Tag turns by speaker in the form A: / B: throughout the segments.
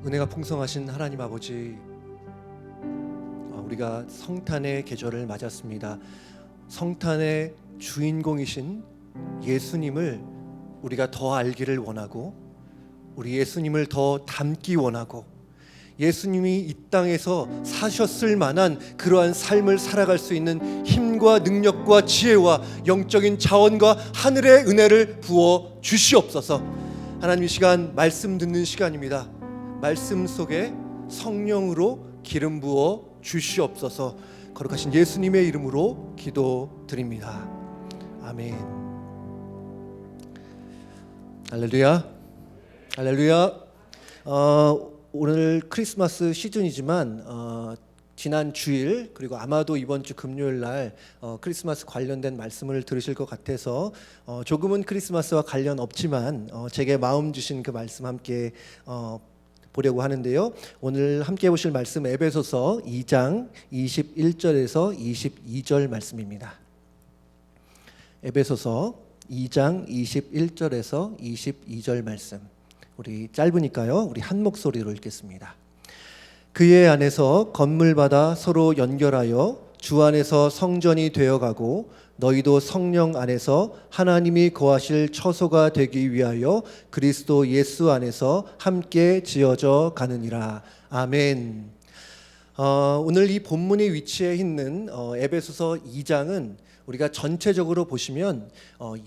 A: 은혜가 풍성하신 하나님 아버지, 우리가 성탄의 계절을 맞았습니다. 성탄의 주인공이신 예수님을 우리가 더 알기를 원하고, 우리 예수님을 더 닮기 원하고, 예수님이 이 땅에서 사셨을 만한 그러한 삶을 살아갈 수 있는 힘과 능력과 지혜와 영적인 자원과 하늘의 은혜를 부어 주시옵소서. 하나님, 이 시간 말씀 듣는 시간입니다. 말씀 속에 성령으로 기름 부어 주시옵소서. 거룩하신 예수님의 이름으로 기도드립니다. 아멘. 할렐루야. 할렐루야. 오늘 크리스마스 시즌이지만 지난 주일 그리고 아마도 이번 주 금요일 날 크리스마스 관련된 말씀을 들으실 것 같아서 조금은 크리스마스와 관련 없지만 제게 마음 주신 그 말씀 함께 보려고 하는데요. 오늘 함께 보실 말씀 에베소서 2장 21절에서 22절 말씀입니다. 에베소서 2장 21절에서 22절 말씀. 우리 짧으니까요, 우리 한 목소리로 읽겠습니다. 그의 안에서 건물마다 서로 연결하여 주 안에서 성전이 되어가고 너희도 성령 안에서 하나님이 거하실 처소가 되기 위하여 그리스도 예수 안에서 함께 지어져 가느니라. 아멘. 오늘 이 본문이 위치해 있는 에베소서 2장은 우리가 전체적으로 보시면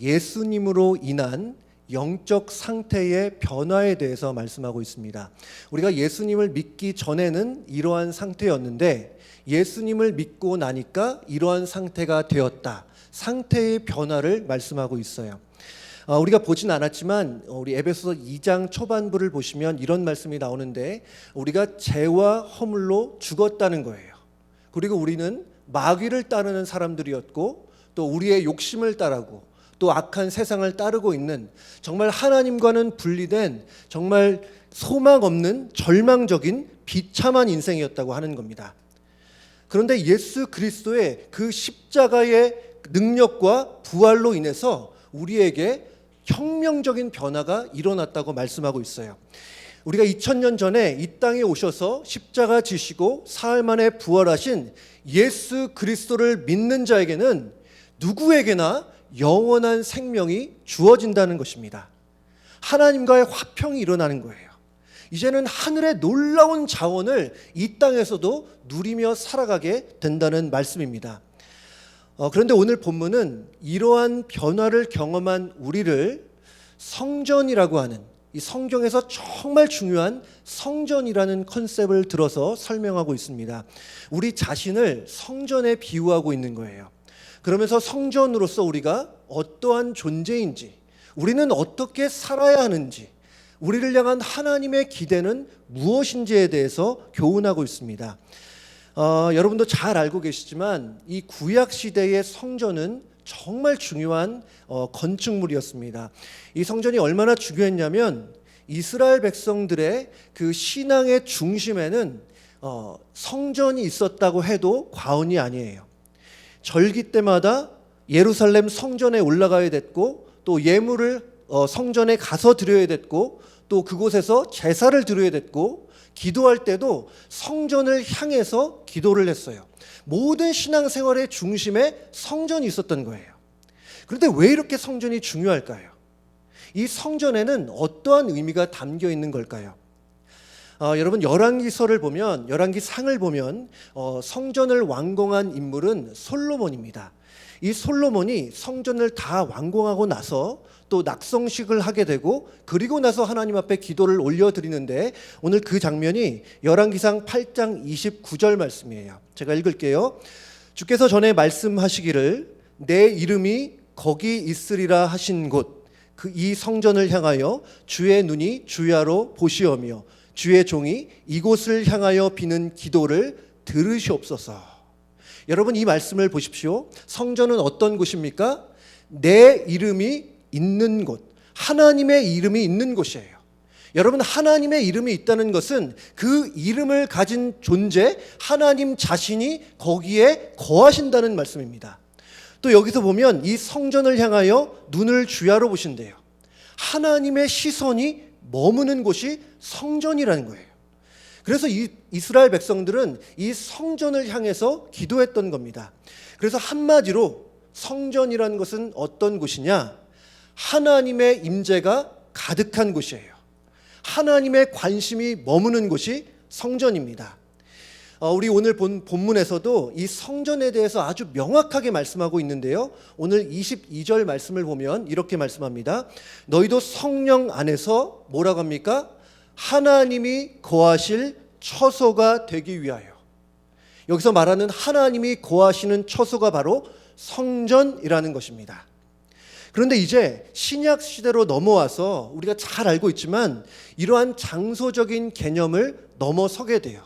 A: 예수님으로 인한 영적 상태의 변화에 대해서 말씀하고 있습니다. 우리가 예수님을 믿기 전에는 이러한 상태였는데 예수님을 믿고 나니까 이러한 상태가 되었다. 상태의 변화를 말씀하고 있어요. 우리가 보진 않았지만 우리 에베소서 2장 초반부를 보시면 이런 말씀이 나오는데, 우리가 죄와 허물로 죽었다는 거예요. 그리고 우리는 마귀를 따르는 사람들이었고, 또 우리의 욕심을 따르고 또 악한 세상을 따르고 있는, 정말 하나님과는 분리된, 정말 소망 없는 절망적인 비참한 인생이었다고 하는 겁니다. 그런데 예수 그리스도의 그 십자가의 능력과 부활로 인해서 우리에게 혁명적인 변화가 일어났다고 말씀하고 있어요. 우리가 2000년 전에 이 땅에 오셔서 십자가 지시고 사흘 만에 부활하신 예수 그리스도를 믿는 자에게는 누구에게나 영원한 생명이 주어진다는 것입니다. 하나님과의 화평이 일어나는 거예요. 이제는 하늘의 놀라운 자원을 이 땅에서도 누리며 살아가게 된다는 말씀입니다. 그런데 오늘 본문은 이러한 변화를 경험한 우리를 성전이라고 하는, 이 성경에서 정말 중요한 성전이라는 컨셉을 들어서 설명하고 있습니다. 우리 자신을 성전에 비유하고 있는 거예요. 그러면서 성전으로서 우리가 어떠한 존재인지, 우리는 어떻게 살아야 하는지, 우리를 향한 하나님의 기대는 무엇인지에 대해서 교훈하고 있습니다. 여러분도 잘 알고 계시지만 이 구약 시대의 성전은 정말 중요한 건축물이었습니다. 이 성전이 얼마나 중요했냐면 이스라엘 백성들의 그 신앙의 중심에는 성전이 있었다고 해도 과언이 아니에요. 절기 때마다 예루살렘 성전에 올라가야 됐고, 또 예물을 성전에 가서 드려야 됐고, 또 그곳에서 제사를 드려야 됐고, 기도할 때도 성전을 향해서 기도를 했어요. 모든 신앙생활의 중심에 성전이 있었던 거예요. 그런데 왜 이렇게 성전이 중요할까요? 이 성전에는 어떠한 의미가 담겨 있는 걸까요? 여러분, 열왕기서를 보면, 열왕기상을 보면 성전을 완공한 인물은 솔로몬입니다. 이 솔로몬이 성전을 다 완공하고 나서 또 낙성식을 하게 되고, 그리고 나서 하나님 앞에 기도를 올려드리는데, 오늘 그 장면이 열왕기상 8장 29절 말씀이에요. 제가 읽을게요. 주께서 전에 말씀하시기를 내 이름이 거기 있으리라 하신 곳, 이 성전을 향하여 주의 눈이 주야로 보시오며 주의 종이 이곳을 향하여 비는 기도를 들으시옵소서. 여러분, 이 말씀을 보십시오. 성전은 어떤 곳입니까? 내 이름이 있는 곳, 하나님의 이름이 있는 곳이에요. 여러분, 하나님의 이름이 있다는 것은 그 이름을 가진 존재, 하나님 자신이 거기에 거하신다는 말씀입니다. 또 여기서 보면 이 성전을 향하여 눈을 주야로 보신대요. 하나님의 시선이 머무는 곳이 성전이라는 거예요. 그래서 이스라엘 백성들은 이 성전을 향해서 기도했던 겁니다. 그래서 한마디로 성전이라는 것은 어떤 곳이냐? 하나님의 임재가 가득한 곳이에요. 하나님의 관심이 머무는 곳이 성전입니다. 우리 오늘 본 본문에서도 이 성전에 대해서 아주 명확하게 말씀하고 있는데요. 오늘 22절 말씀을 보면 이렇게 말씀합니다. 너희도 성령 안에서 뭐라고 합니까? 하나님이 거하실 처소가 되기 위하여. 여기서 말하는 하나님이 거하시는 처소가 바로 성전이라는 것입니다. 그런데 이제 신약 시대로 넘어와서 우리가 잘 알고 있지만 이러한 장소적인 개념을 넘어서게 돼요.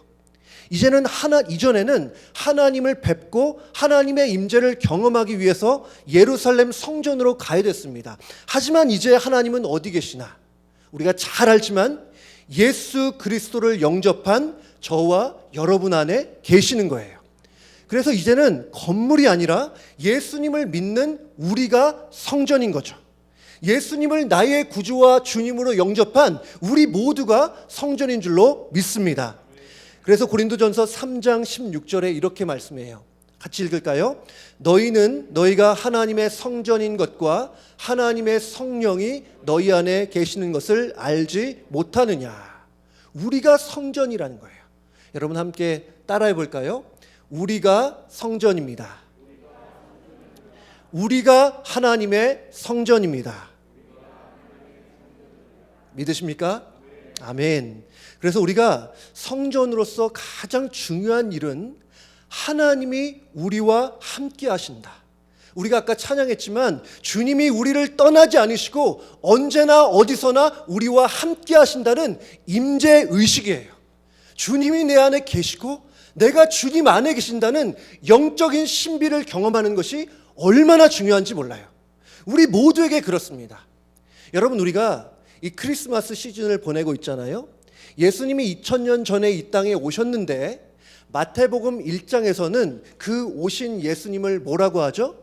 A: 이전에는 하나님을 뵙고 하나님의 임재를 경험하기 위해서 예루살렘 성전으로 가야 됐습니다. 하지만 이제 하나님은 어디 계시나? 우리가 잘 알지만 예수 그리스도를 영접한 저와 여러분 안에 계시는 거예요. 그래서 이제는 건물이 아니라 예수님을 믿는 우리가 성전인 거죠. 예수님을 나의 구주와 주님으로 영접한 우리 모두가 성전인 줄로 믿습니다. 그래서 고린도전서 3장 16절에 이렇게 말씀해요. 같이 읽을까요? 너희는 너희가 하나님의 성전인 것과 하나님의 성령이 너희 안에 계시는 것을 알지 못하느냐. 우리가 성전이라는 거예요. 여러분 함께 따라해 볼까요? 우리가 성전입니다. 우리가 하나님의 성전입니다. 믿으십니까? 아멘. 그래서 우리가 성전으로서 가장 중요한 일은 하나님이 우리와 함께 하신다. 우리가 아까 찬양했지만 주님이 우리를 떠나지 않으시고 언제나 어디서나 우리와 함께 하신다는 임재의식이에요. 주님이 내 안에 계시고 내가 주님 안에 계신다는 영적인 신비를 경험하는 것이 얼마나 중요한지 몰라요. 우리 모두에게 그렇습니다. 여러분, 우리가 이 크리스마스 시즌을 보내고 있잖아요. 예수님이 2000년 전에 이 땅에 오셨는데 마태복음 1장에서는 그 오신 예수님을 뭐라고 하죠?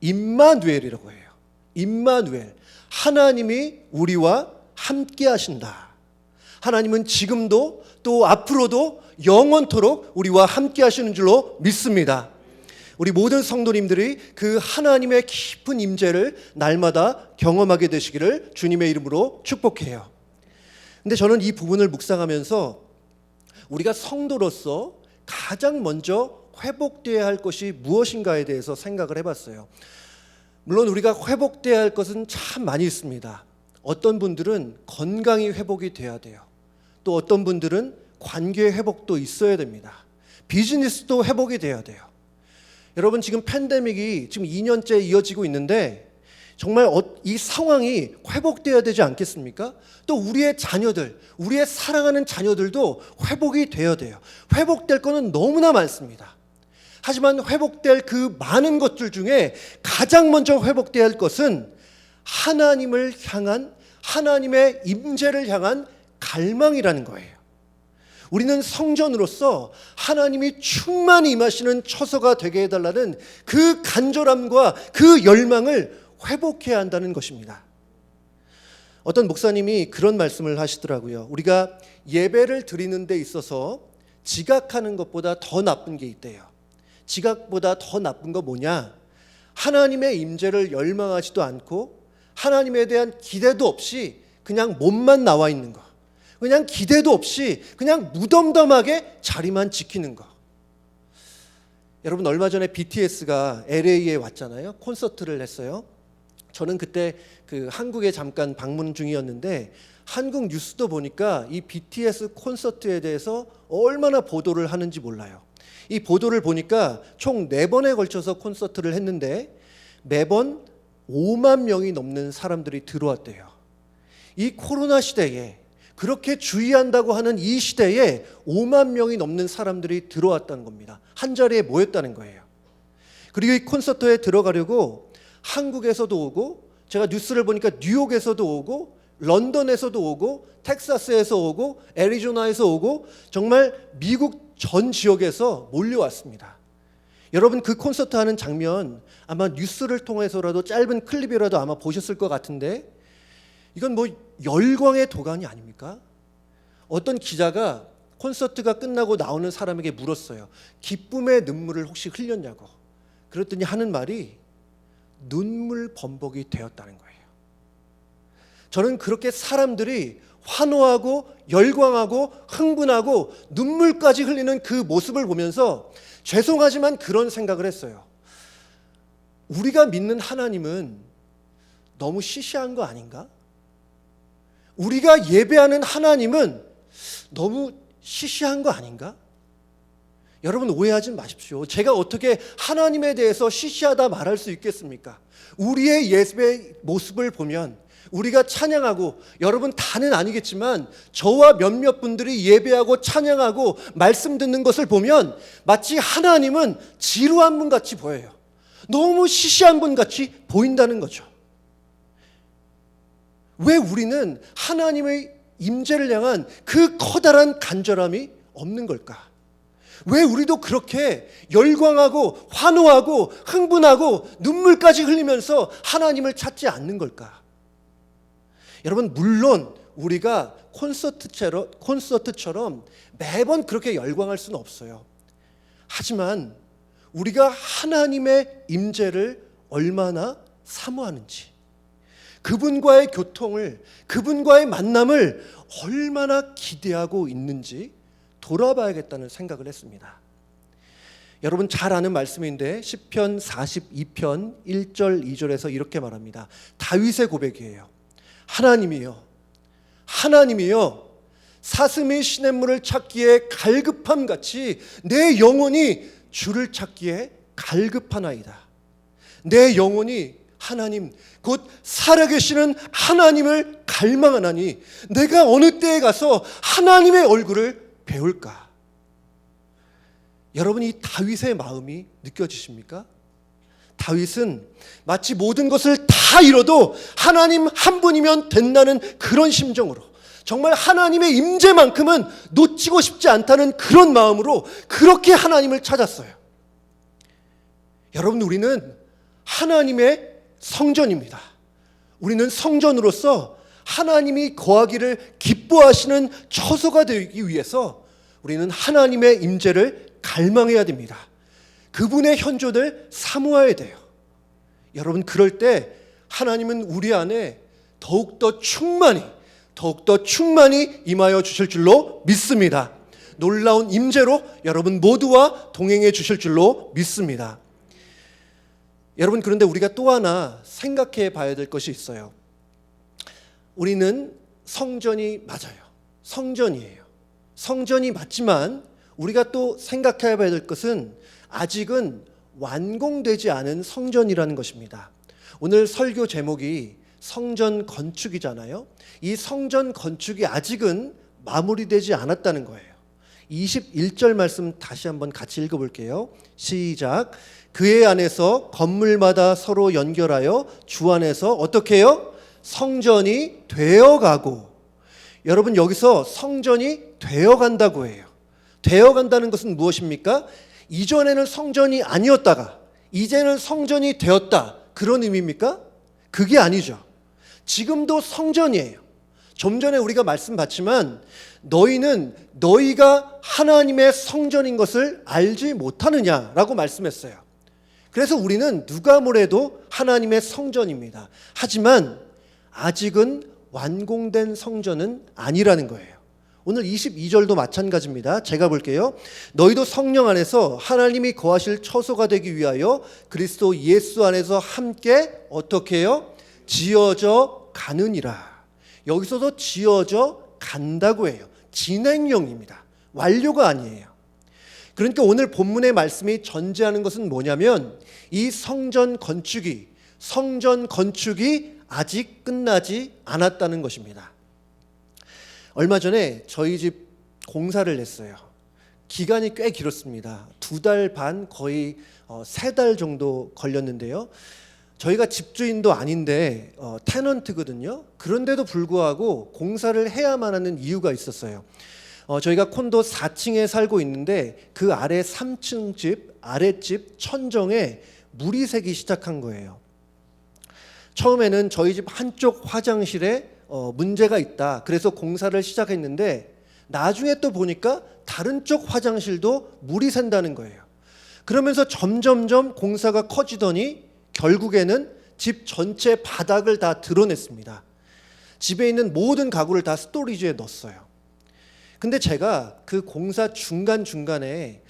A: 임마누엘이라고 해요. 임마누엘. 하나님이 우리와 함께 하신다. 하나님은 지금도 또 앞으로도 영원토록 우리와 함께 하시는 줄로 믿습니다. 우리 모든 성도님들이 그 하나님의 깊은 임재를 날마다 경험하게 되시기를 주님의 이름으로 축복해요. 근데 저는 이 부분을 묵상하면서 우리가 성도로서 가장 먼저 회복되어야 할 것이 무엇인가에 대해서 생각을 해봤어요. 물론 우리가 회복되어야 할 것은 참 많이 있습니다. 어떤 분들은 건강이 회복이 돼야 돼요. 또 어떤 분들은 관계 회복도 있어야 됩니다. 비즈니스도 회복이 돼야 돼요. 여러분, 지금 팬데믹이 지금 2년째 이어지고 있는데 정말 이 상황이 회복돼야 되지 않겠습니까? 또 우리의 자녀들, 우리의 사랑하는 자녀들도 회복이 돼야 돼요. 회복될 거는 너무나 많습니다. 하지만 회복될 그 많은 것들 중에 가장 먼저 회복돼야 할 것은 하나님을 향한, 하나님의 임재를 향한 갈망이라는 거예요. 우리는 성전으로서 하나님이 충만히 임하시는 처소가 되게 해달라는 그 간절함과 그 열망을 회복해야 한다는 것입니다. 어떤 목사님이 그런 말씀을 하시더라고요. 우리가 예배를 드리는 데 있어서 지각하는 것보다 더 나쁜 게 있대요. 지각보다 더 나쁜 거 뭐냐? 하나님의 임재를 열망하지도 않고 하나님에 대한 기대도 없이 그냥 몸만 나와 있는 거, 그냥 기대도 없이 그냥 무덤덤하게 자리만 지키는 거. 여러분, 얼마 전에 BTS가 LA에 왔잖아요. 콘서트를 했어요. 저는 그때 그 한국에 잠깐 방문 중이었는데 한국 뉴스도 보니까 이 BTS 콘서트에 대해서 얼마나 보도를 하는지 몰라요. 이 보도를 보니까 총 4번에 걸쳐서 콘서트를 했는데 매번 5만 명이 넘는 사람들이 들어왔대요. 이 코로나 시대에 그렇게 주의한다고 하는 이 시대에 5만 명이 넘는 사람들이 들어왔다는 겁니다. 한 자리에 모였다는 거예요. 그리고 이 콘서트에 들어가려고 한국에서도 오고, 제가 뉴스를 보니까 뉴욕에서도 오고, 런던에서도 오고, 텍사스에서 오고, 애리조나에서 오고, 정말 미국 전 지역에서 몰려왔습니다. 여러분, 그 콘서트 하는 장면 아마 뉴스를 통해서라도 짧은 클립이라도 아마 보셨을 것 같은데 이건 뭐 열광의 도가니 아닙니까? 어떤 기자가 콘서트가 끝나고 나오는 사람에게 물었어요. 기쁨의 눈물을 혹시 흘렸냐고. 그랬더니 하는 말이 눈물 범벅이 되었다는 거예요. 저는 그렇게 사람들이 환호하고 열광하고 흥분하고 눈물까지 흘리는 그 모습을 보면서 죄송하지만 그런 생각을 했어요. 우리가 믿는 하나님은 너무 시시한 거 아닌가? 우리가 예배하는 하나님은 너무 시시한 거 아닌가? 여러분 오해하지 마십시오. 제가 어떻게 하나님에 대해서 시시하다 말할 수 있겠습니까? 우리의 예배 모습을 보면 우리가 찬양하고, 여러분 다는 아니겠지만 저와 몇몇 분들이 예배하고 찬양하고 말씀 듣는 것을 보면 마치 하나님은 지루한 분 같이 보여요. 너무 시시한 분 같이 보인다는 거죠. 왜 우리는 하나님의 임재를 향한 그 커다란 간절함이 없는 걸까? 왜 우리도 그렇게 열광하고 환호하고 흥분하고 눈물까지 흘리면서 하나님을 찾지 않는 걸까? 여러분, 물론 우리가 콘서트처럼 매번 그렇게 열광할 수는 없어요. 하지만 우리가 하나님의 임재를 얼마나 사모하는지, 그분과의 교통을, 그분과의 만남을 얼마나 기대하고 있는지 돌아봐야겠다는 생각을 했습니다. 여러분 잘 아는 말씀인데 시편 42편 1절 2절에서 이렇게 말합니다. 다윗의 고백이에요. 하나님이여 사슴이 시냇물을 찾기에 갈급함같이 내 영혼이 주를 찾기에 갈급하나이다. 내 영혼이 하나님 곧 살아계시는 하나님을 갈망하나니 내가 어느 때에 가서 하나님의 얼굴을 배울까? 여러분, 이 다윗의 마음이 느껴지십니까? 다윗은 마치 모든 것을 다 잃어도 하나님 한 분이면 된다는 그런 심정으로, 정말 하나님의 임재만큼은 놓치고 싶지 않다는 그런 마음으로 그렇게 하나님을 찾았어요. 여러분, 우리는 하나님의 성전입니다. 우리는 성전으로서 하나님이 거하기를 기뻐하시는 처소가 되기 위해서 우리는 하나님의 임재를 갈망해야 됩니다. 그분의 현존을 사모해야 돼요. 여러분, 그럴 때 하나님은 우리 안에 더욱더 충만히 임하여 주실 줄로 믿습니다. 놀라운 임재로 여러분 모두와 동행해 주실 줄로 믿습니다. 여러분, 그런데 우리가 또 하나 생각해 봐야 될 것이 있어요. 우리는 성전이 맞아요. 성전이에요. 성전이 맞지만 우리가 또 생각해 봐야 될 것은 아직은 완공되지 않은 성전이라는 것입니다. 오늘 설교 제목이 성전 건축이잖아요. 이 성전 건축이 아직은 마무리되지 않았다는 거예요. 21절 말씀 다시 한번 같이 읽어볼게요. 시작. 그의 안에서 건물마다 서로 연결하여 주 안에서 어떻게 해요? 성전이 되어가고. 여러분, 여기서 성전이 되어간다고 해요. 되어간다는 것은 무엇입니까? 이전에는 성전이 아니었다가 이제는 성전이 되었다, 그런 의미입니까? 그게 아니죠. 지금도 성전이에요. 좀 전에 우리가 말씀 받지만 너희가 하나님의 성전인 것을 알지 못하느냐라고 말씀했어요. 그래서 우리는 누가 뭐래도 하나님의 성전입니다. 하지만 아직은 완공된 성전은 아니라는 거예요. 오늘 22절도 마찬가지입니다. 제가 볼게요. 너희도 성령 안에서 하나님이 거하실 처소가 되기 위하여 그리스도 예수 안에서 함께 어떻게 해요? 지어져 가느니라. 여기서도 지어져 간다고 해요. 진행형입니다. 완료가 아니에요. 그러니까 오늘 본문의 말씀이 전제하는 것은 뭐냐면 이 성전 건축이 아직 끝나지 않았다는 것입니다. 얼마 전에 저희 집 공사를 했어요. 기간이 꽤 길었습니다. 2달 반, 거의 3달 정도 걸렸는데요. 저희가 집주인도 아닌데 테넌트거든요. 그런데도 불구하고 공사를 해야만 하는 이유가 있었어요. 저희가 콘도 4층에 살고 있는데 그 아래 3층 집, 아랫집 천정에 물이 새기 시작한 거예요. 처음에는 저희 집 한쪽 화장실에 문제가 있다, 그래서 공사를 시작했는데 나중에 또 보니까 다른 쪽 화장실도 물이 샌다는 거예요. 그러면서 점점점 공사가 커지더니 결국에는 집 전체 바닥을 다 드러냈습니다. 집에 있는 모든 가구를 다 스토리지에 넣었어요. 근데 제가 그 공사 중간중간에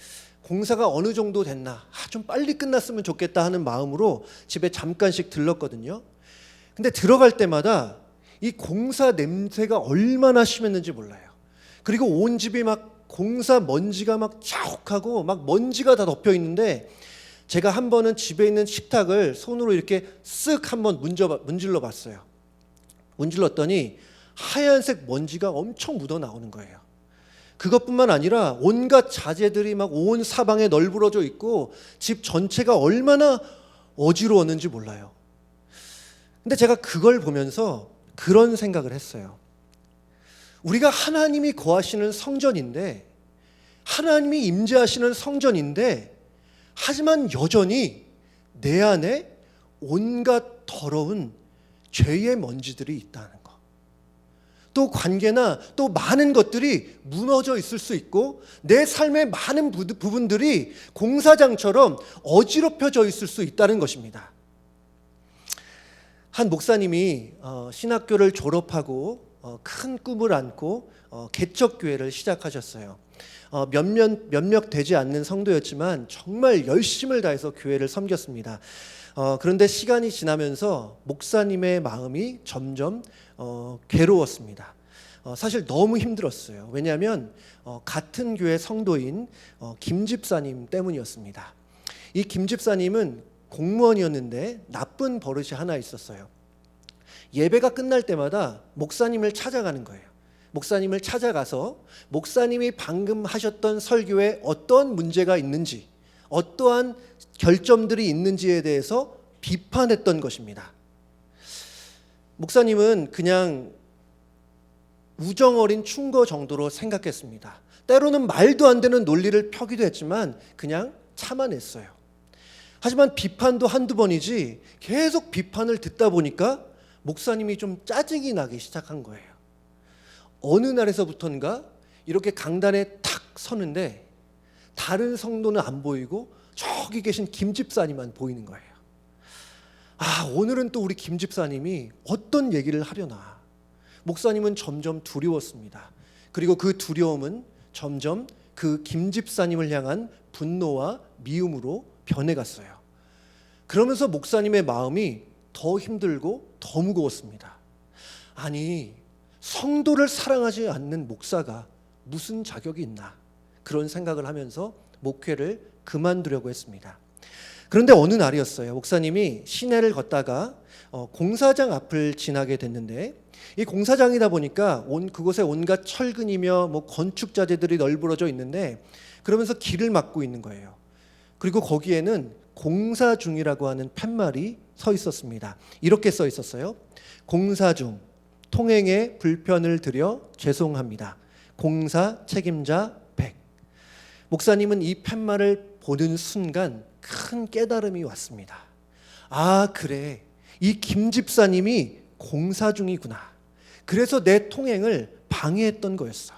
A: 공사가 어느 정도 됐나, 좀 빨리 끝났으면 좋겠다 하는 마음으로 집에 잠깐씩 들렀거든요. 근데 들어갈 때마다 이 공사 냄새가 얼마나 심했는지 몰라요. 그리고 온 집이 막 공사 먼지가 막 자욱하고 막 먼지가 다 덮여 있는데, 제가 한 번은 집에 있는 식탁을 손으로 이렇게 쓱 한번 문질러 봤어요. 문질렀더니 하얀색 먼지가 엄청 묻어 나오는 거예요. 그것뿐만 아니라 온갖 자재들이 막 온 사방에 널브러져 있고 집 전체가 얼마나 어지러웠는지 몰라요. 근데 제가 그걸 보면서 그런 생각을 했어요. 우리가 하나님이 거하시는 성전인데, 하나님이 임재하시는 성전인데, 하지만 여전히 내 안에 온갖 더러운 죄의 먼지들이 있다는 거. 또 관계나 또 많은 것들이 무너져 있을 수 있고, 내 삶의 많은 부분들이 공사장처럼 어지럽혀져 있을 수 있다는 것입니다. 한 목사님이 신학교를 졸업하고 큰 꿈을 안고 개척교회를 시작하셨어요. 몇몇 되지 않는 성도였지만 정말 열심을 다해서 교회를 섬겼습니다. 그런데 시간이 지나면서 목사님의 마음이 점점 괴로웠습니다. 사실 너무 힘들었어요. 왜냐하면 같은 교회 성도인 김 집사님 때문이었습니다. 이 김 집사님은 공무원이었는데 나쁜 버릇이 하나 있었어요. 예배가 끝날 때마다 목사님을 찾아가는 거예요. 목사님을 찾아가서 목사님이 방금 하셨던 설교에 어떤 문제가 있는지, 어떠한 결점들이 있는지에 대해서 비판했던 것입니다. 목사님은 그냥 우정어린 충고 정도로 생각했습니다. 때로는 말도 안 되는 논리를 펴기도 했지만 그냥 참아냈어요. 하지만 비판도 한두 번이지 계속 비판을 듣다 보니까 목사님이 좀 짜증이 나기 시작한 거예요. 어느 날에서부턴가 이렇게 강단에 탁 서는데 다른 성도는 안 보이고 저기 계신 김 집사님만 보이는 거예요. 오늘은 또 우리 김 집사님이 어떤 얘기를 하려나. 목사님은 점점 두려웠습니다. 그리고 그 두려움은 점점 그 김 집사님을 향한 분노와 미움으로 변해갔어요. 그러면서 목사님의 마음이 더 힘들고 더 무거웠습니다. 아니, 성도를 사랑하지 않는 목사가 무슨 자격이 있나, 그런 생각을 하면서 목회를 그만두려고 했습니다. 그런데 어느 날이었어요. 목사님이 시내를 걷다가 공사장 앞을 지나게 됐는데, 이 공사장이다 보니까 그곳에 온갖 철근이며 건축 자재들이 널브러져 있는데, 그러면서 길을 막고 있는 거예요. 그리고 거기에는 공사 중이라고 하는 팻말이 서 있었습니다. 이렇게 써 있었어요. 공사 중, 통행에 불편을 드려 죄송합니다. 공사 책임자 100. 목사님은 이 팻말을 보는 순간 큰 깨달음이 왔습니다. 그래, 이 김 집사님이 공사 중이구나. 그래서 내 통행을 방해했던 거였어.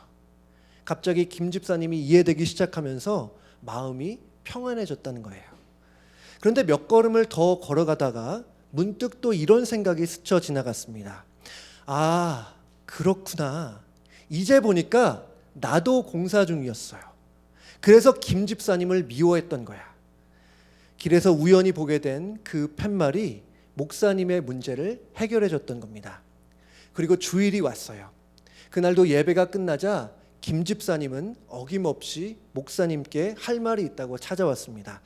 A: 갑자기 김 집사님이 이해되기 시작하면서 마음이 평안해졌다는 거예요. 그런데 몇 걸음을 더 걸어가다가 문득 또 이런 생각이 스쳐 지나갔습니다. 그렇구나. 이제 보니까 나도 공사 중이었어요. 그래서 김 집사님을 미워했던 거야. 길에서 우연히 보게 된 그 팻말이 목사님의 문제를 해결해 줬던 겁니다. 그리고 주일이 왔어요. 그날도 예배가 끝나자 김 집사님은 어김없이 목사님께 할 말이 있다고 찾아왔습니다.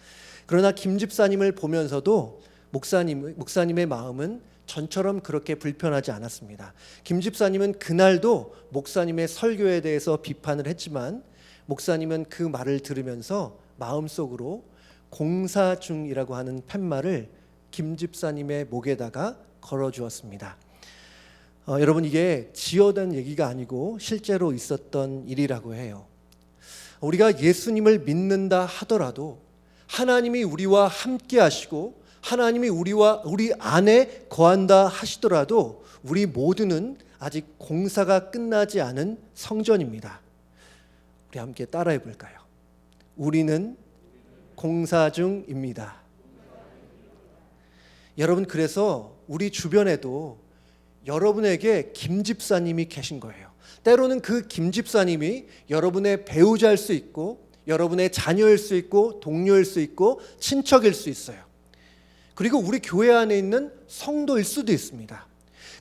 A: 그러나 김 집사님을 보면서도 목사님의 마음은 전처럼 그렇게 불편하지 않았습니다. 김 집사님은 그날도 목사님의 설교에 대해서 비판을 했지만, 목사님은 그 말을 들으면서 마음속으로 공사 중이라고 하는 팻말을 김 집사님의 목에다가 걸어주었습니다. 여러분, 이게 지어낸 얘기가 아니고 실제로 있었던 일이라고 해요. 우리가 예수님을 믿는다 하더라도 하나님이 우리와 함께 하시고 하나님이 우리 안에 거한다 하시더라도 우리 모두는 아직 공사가 끝나지 않은 성전입니다. 우리 함께 따라해 볼까요? 우리는 공사 중입니다. 여러분, 그래서 우리 주변에도 여러분에게 김 집사님이 계신 거예요. 때로는 그 김 집사님이 여러분의 배우자일 수 있고, 여러분의 자녀일 수 있고, 동료일 수 있고, 친척일 수 있어요. 그리고 우리 교회 안에 있는 성도일 수도 있습니다.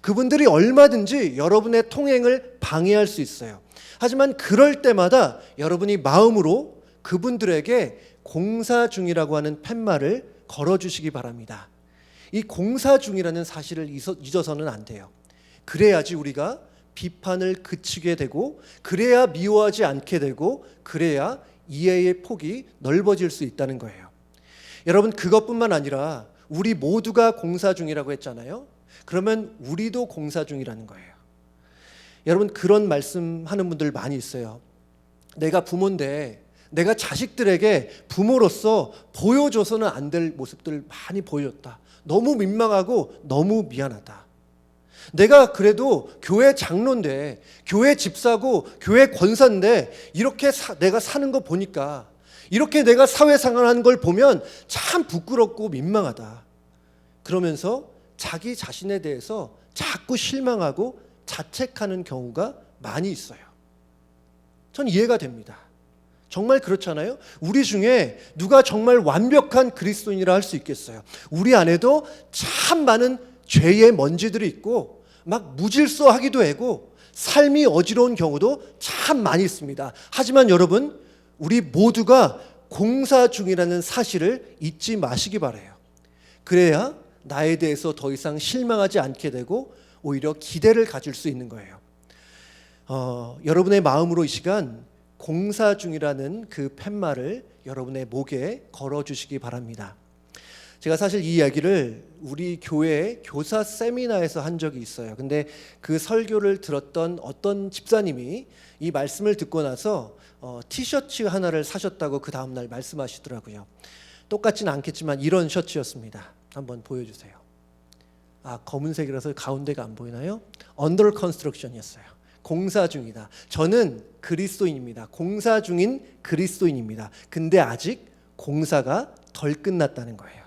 A: 그분들이 얼마든지 여러분의 통행을 방해할 수 있어요. 하지만 그럴 때마다 여러분이 마음으로 그분들에게 공사 중이라고 하는 팻말을 걸어주시기 바랍니다. 이 공사 중이라는 사실을 잊어서는 안 돼요. 그래야지 우리가 비판을 그치게 되고, 그래야 미워하지 않게 되고, 그래야 이해의 폭이 넓어질 수 있다는 거예요. 여러분, 그것뿐만 아니라 우리 모두가 공사 중이라고 했잖아요. 그러면 우리도 공사 중이라는 거예요. 여러분, 그런 말씀하는 분들 많이 있어요. 내가 부모인데 내가 자식들에게 부모로서 보여줘서는 안 될 모습들 많이 보여줬다. 너무 민망하고 너무 미안하다. 내가 그래도 교회 장로인데, 교회 집사고 교회 권사인데 이렇게 내가 사는 거 보니까, 이렇게 내가 사회생활하는 걸 보면 참 부끄럽고 민망하다. 그러면서 자기 자신에 대해서 자꾸 실망하고 자책하는 경우가 많이 있어요. 전 이해가 됩니다. 정말 그렇잖아요. 우리 중에 누가 정말 완벽한 그리스도인이라 할 수 있겠어요? 우리 안에도 참 많은 죄의 먼지들이 있고, 막 무질서하기도 하고 삶이 어지러운 경우도 참 많이 있습니다. 하지만 여러분, 우리 모두가 공사 중이라는 사실을 잊지 마시기 바라요. 그래야 나에 대해서 더 이상 실망하지 않게 되고 오히려 기대를 가질 수 있는 거예요. 여러분의 마음으로 이 시간 공사 중이라는 그 팻말을 여러분의 목에 걸어주시기 바랍니다. 제가 사실 이 이야기를 우리 교회 교사 세미나에서 한 적이 있어요. 근데 그 설교를 들었던 어떤 집사님이 이 말씀을 듣고 나서 티셔츠 하나를 사셨다고 그 다음날 말씀하시더라고요. 똑같지는 않겠지만 이런 셔츠였습니다. 한번 보여주세요. 검은색이라서 가운데가 안 보이나요? Under construction이었어요. 공사 중이다. 저는 그리스도인입니다. 공사 중인 그리스도인입니다. 근데 아직 공사가 덜 끝났다는 거예요.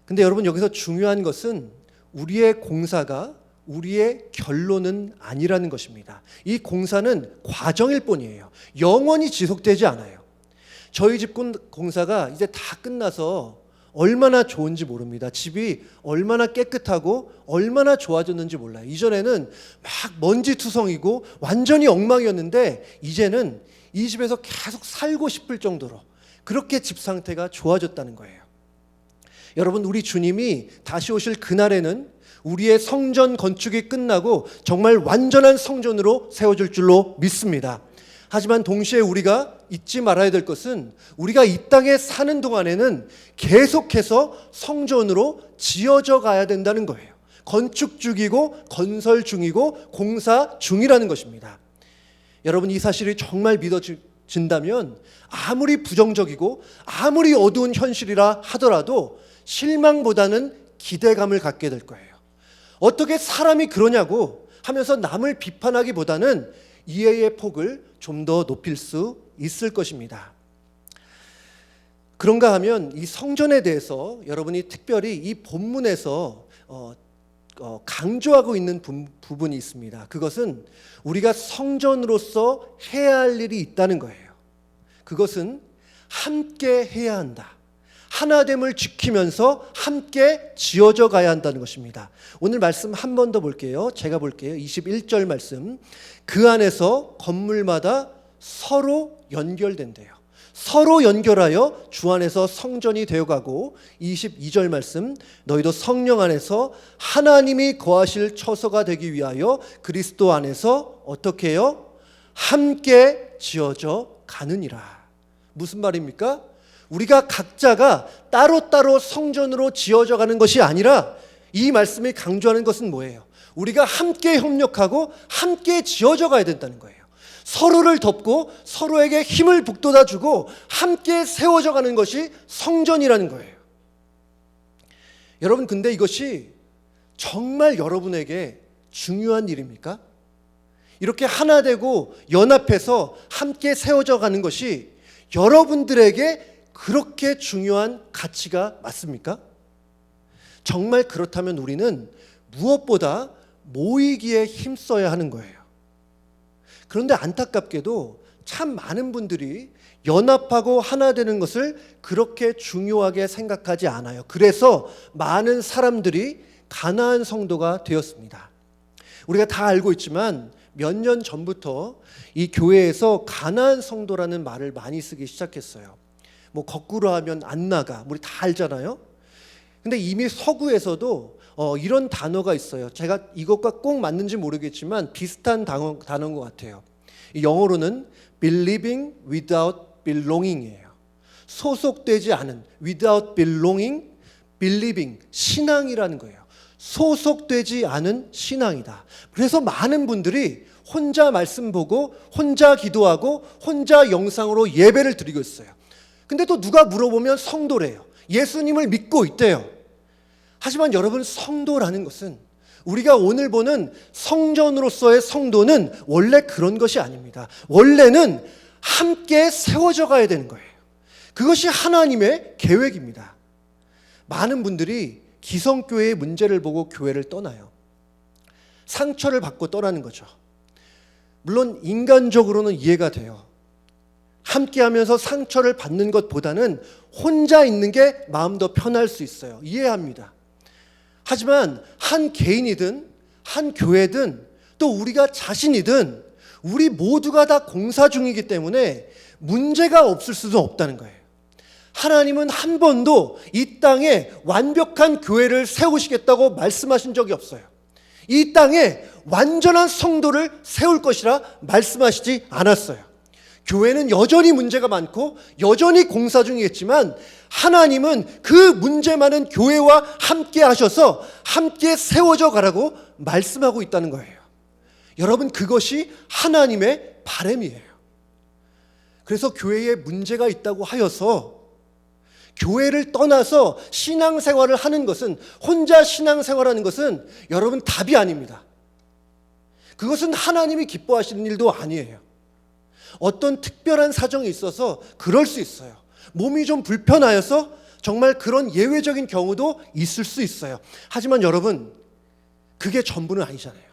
A: 근데 여러분, 여기서 중요한 것은 우리의 공사가 우리의 결론은 아니라는 것입니다. 이 공사는 과정일 뿐이에요. 영원히 지속되지 않아요. 저희 집 공사가 이제 다 끝나서 얼마나 좋은지 모릅니다. 집이 얼마나 깨끗하고 얼마나 좋아졌는지 몰라요. 이전에는 막 먼지투성이고 완전히 엉망이었는데 이제는 이 집에서 계속 살고 싶을 정도로 그렇게 집 상태가 좋아졌다는 거예요. 여러분, 우리 주님이 다시 오실 그날에는 우리의 성전 건축이 끝나고 정말 완전한 성전으로 세워질 줄로 믿습니다. 하지만 동시에 우리가 잊지 말아야 될 것은 우리가 이 땅에 사는 동안에는 계속해서 성전으로 지어져 가야 된다는 거예요. 건축 중이고 건설 중이고 공사 중이라는 것입니다. 여러분, 이 사실이 정말 믿어진다면 아무리 부정적이고 아무리 어두운 현실이라 하더라도 실망보다는 기대감을 갖게 될 거예요. 어떻게 사람이 그러냐고 하면서 남을 비판하기보다는 이해의 폭을 좀 더 높일 수 있을 것입니다. 그런가 하면 이 성전에 대해서 여러분이 특별히 이 본문에서 강조하고 있는 부분이 있습니다. 그것은 우리가 성전으로서 해야 할 일이 있다는 거예요. 그것은 함께 해야 한다. 하나됨을 지키면서 함께 지어져 가야 한다는 것입니다. 오늘 말씀 한 번 더 볼게요. 제가 볼게요. 21절 말씀. 그 안에서 건물마다 서로 연결된대요. 서로 연결하여 주 안에서 성전이 되어가고, 22절 말씀. 너희도 성령 안에서 하나님이 거하실 처소가 되기 위하여 그리스도 안에서 어떻게 해요? 함께 지어져 가느니라. 무슨 말입니까? 우리가 각자가 따로따로 성전으로 지어져 가는 것이 아니라 이 말씀이 강조하는 것은 뭐예요? 우리가 함께 협력하고 함께 지어져 가야 된다는 거예요. 서로를 덮고 서로에게 힘을 북돋아주고 함께 세워져 가는 것이 성전이라는 거예요. 여러분, 근데 이것이 정말 여러분에게 중요한 일입니까? 이렇게 하나 되고 연합해서 함께 세워져 가는 것이 여러분들에게 그렇게 중요한 가치가 맞습니까? 정말 그렇다면 우리는 무엇보다 모이기에 힘써야 하는 거예요. 그런데 안타깝게도 참 많은 분들이 연합하고 하나 되는 것을 그렇게 중요하게 생각하지 않아요. 그래서 많은 사람들이 가나안 성도가 되었습니다. 우리가 다 알고 있지만 몇 년 전부터 이 교회에서 가나안 성도라는 말을 많이 쓰기 시작했어요. 뭐 거꾸로 하면 안 나가, 우리 다 알잖아요. 근데 이미 서구에서도 이런 단어가 있어요. 제가 이것과 꼭 맞는지 모르겠지만 비슷한 단어인 것 같아요. 영어로는 believing without belonging이에요. 소속되지 않은, without belonging, believing, 신앙이라는 거예요. 소속되지 않은 신앙이다. 그래서 많은 분들이 혼자 말씀 보고 혼자 기도하고 혼자 영상으로 예배를 드리고 있어요. 근데 또 누가 물어보면 성도래요. 예수님을 믿고 있대요. 하지만 여러분, 성도라는 것은, 우리가 오늘 보는 성전으로서의 성도는 원래 그런 것이 아닙니다. 원래는 함께 세워져 가야 되는 거예요. 그것이 하나님의 계획입니다. 많은 분들이 기성교회의 문제를 보고 교회를 떠나요. 상처를 받고 떠나는 거죠. 물론 인간적으로는 이해가 돼요. 함께하면서 상처를 받는 것보다는 혼자 있는 게 마음 더 편할 수 있어요. 이해합니다. 하지만 한 개인이든 한 교회든 또 우리가 자신이든 우리 모두가 다 공사 중이기 때문에 문제가 없을 수도 없다는 거예요. 하나님은 한 번도 이 땅에 완벽한 교회를 세우시겠다고 말씀하신 적이 없어요. 이 땅에 완전한 성도를 세울 것이라 말씀하시지 않았어요. 교회는 여전히 문제가 많고 여전히 공사 중이겠지만 하나님은 그 문제 많은 교회와 함께 하셔서 함께 세워져 가라고 말씀하고 있다는 거예요. 여러분, 그것이 하나님의 바람이에요. 그래서 교회에 문제가 있다고 하여서 교회를 떠나서 신앙생활을 하는 것은, 혼자 신앙생활하는 것은 여러분 답이 아닙니다. 그것은 하나님이 기뻐하시는 일도 아니에요. 어떤 특별한 사정이 있어서 그럴 수 있어요. 몸이 좀 불편하여서 정말 그런 예외적인 경우도 있을 수 있어요. 하지만 여러분, 그게 전부는 아니잖아요.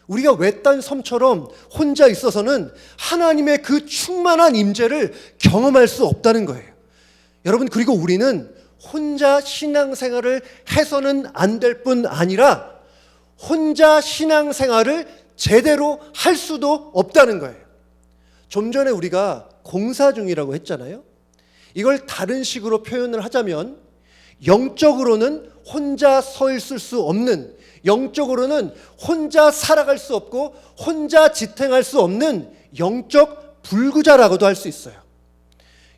A: 우리가 외딴 섬처럼 혼자 있어서는 하나님의 그 충만한 임재를 경험할 수 없다는 거예요. 여러분, 그리고 우리는 혼자 신앙생활을 해서는 안 될 뿐 아니라 혼자 신앙생활을 제대로 할 수도 없다는 거예요. 좀 전에 우리가 공사 중이라고 했잖아요. 이걸 다른 식으로 표현을 하자면 영적으로는 혼자 서 있을 수 없는, 영적으로는 혼자 살아갈 수 없고 혼자 지탱할 수 없는 영적 불구자라고도 할 수 있어요.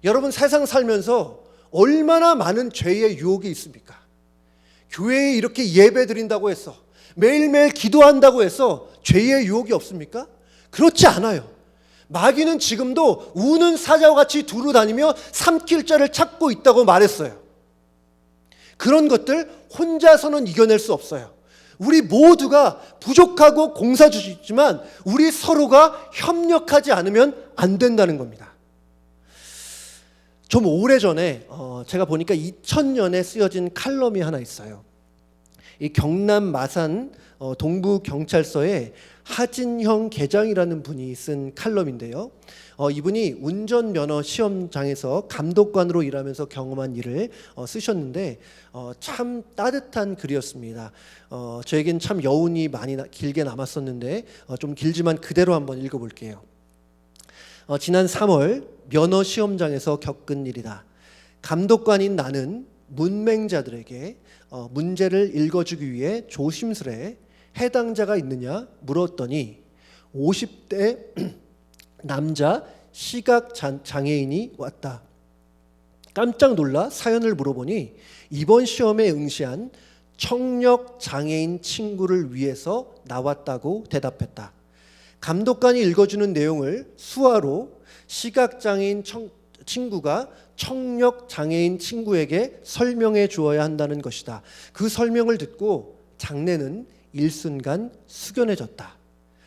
A: 여러분, 세상 살면서 얼마나 많은 죄의 유혹이 있습니까? 교회에 이렇게 예배 드린다고 해서, 매일매일 기도한다고 해서 죄의 유혹이 없습니까? 그렇지 않아요. 마귀는 지금도 우는 사자와 같이 두루 다니며 삼킬 자를 찾고 있다고 말했어요. 그런 것들 혼자서는 이겨낼 수 없어요. 우리 모두가 부족하고 공사주지만 우리 서로가 협력하지 않으면 안 된다는 겁니다. 좀 오래전에 제가 보니까 2000년에 쓰여진 칼럼이 하나 있어요. 이 경남 마산 동부경찰서에 하진형 계장이라는 분이 쓴 칼럼인데요. 이분이 운전면허 시험장에서 감독관으로 일하면서 경험한 일을 쓰셨는데 참 따뜻한 글이었습니다. 저에겐 참 여운이 많이 길게 남았었는데 좀 길지만 그대로 한번 읽어볼게요. 지난 3월 면허 시험장에서 겪은 일이다. 감독관인 나는 문맹자들에게 문제를 읽어주기 위해 조심스레 해당자가 있느냐 물었더니 50대 남자 시각장애인이 왔다. 깜짝 놀라 사연을 물어보니 이번 시험에 응시한 청력장애인 친구를 위해서 나왔다고 대답했다. 감독관이 읽어주는 내용을 수화로 시각장애인 친구가 청력장애인 친구에게 설명해 주어야 한다는 것이다. 그 설명을 듣고 장내는 일순간 숙연해졌다.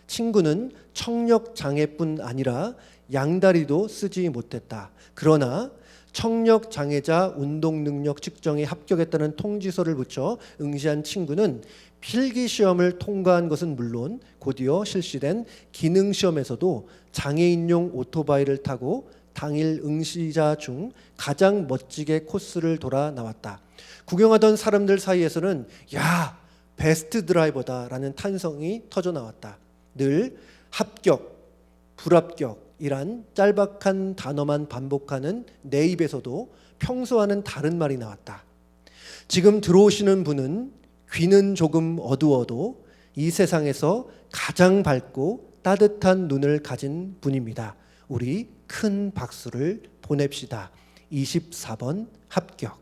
A: 친구는 청력 장애뿐 아니라 양다리도 쓰지 못했다. 그러나 청력 장애자 운동 능력 측정에 합격했다는 통지서를 붙여 응시한 친구는 필기 시험을 통과한 것은 물론 곧이어 실시된 기능 시험에서도 장애인용 오토바이를 타고 당일 응시자 중 가장 멋지게 코스를 돌아 나왔다. 구경하던 사람들 사이에서는 야, 베스트 드라이버다라는 탄성이 터져 나왔다. 늘 합격, 불합격이란 짤박한 단어만 반복하는 내 입에서도 평소와는 다른 말이 나왔다. 지금 들어오시는 분은 귀는 조금 어두워도 이 세상에서 가장 밝고 따뜻한 눈을 가진 분입니다. 우리 큰 박수를 보냅시다. 24번 합격.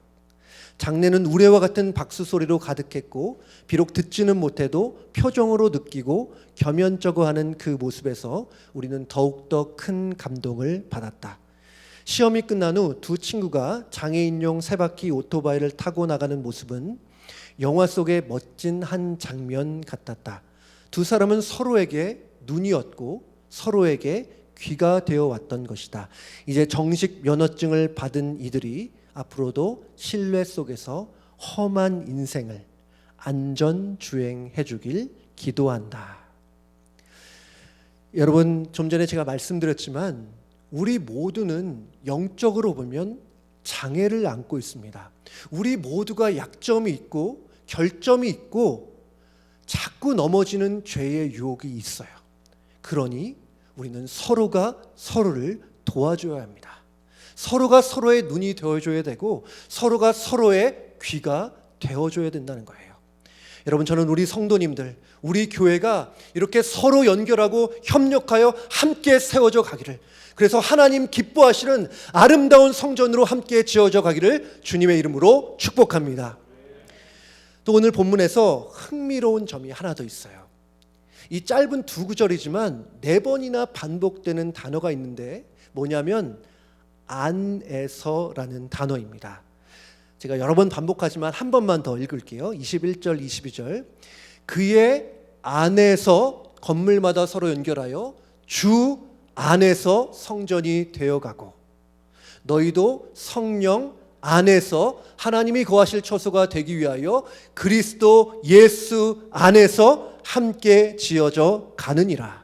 A: 장례는 우레와 같은 박수 소리로 가득했고 비록 듣지는 못해도 표정으로 느끼고 겸연쩍어하는 그 모습에서 우리는 더욱더 큰 감동을 받았다. 시험이 끝난 후 두 친구가 장애인용 세바퀴 오토바이를 타고 나가는 모습은 영화 속의 멋진 한 장면 같았다. 두 사람은 서로에게 눈이었고 서로에게 귀가 되어 왔던 것이다. 이제 정식 면허증을 받은 이들이 앞으로도 신뢰 속에서 험한 인생을 안전 주행해 주길 기도한다. 여러분, 좀 전에 제가 말씀드렸지만 우리 모두는 영적으로 보면 장애를 안고 있습니다. 우리 모두가 약점이 있고 결점이 있고 자꾸 넘어지는 죄의 유혹이 있어요. 그러니 우리는 서로가 서로를 도와줘야 합니다. 서로가 서로의 눈이 되어줘야 되고 서로가 서로의 귀가 되어줘야 된다는 거예요. 여러분, 저는 우리 성도님들, 우리 교회가 이렇게 서로 연결하고 협력하여 함께 세워져 가기를, 그래서 하나님 기뻐하시는 아름다운 성전으로 함께 지어져 가기를 주님의 이름으로 축복합니다. 또 오늘 본문에서 흥미로운 점이 하나 더 있어요. 이 짧은 두 구절이지만 4번이나 반복되는 단어가 있는데 뭐냐면 안에서라는 단어입니다. 제가 여러 번 반복하지만 한 번만 더 읽을게요. 21절, 22절. 그의 안에서 건물마다 서로 연결하여 주 안에서 성전이 되어가고 너희도 성령 안에서 하나님이 거하실 처소가 되기 위하여 그리스도 예수 안에서 함께 지어져 가느니라.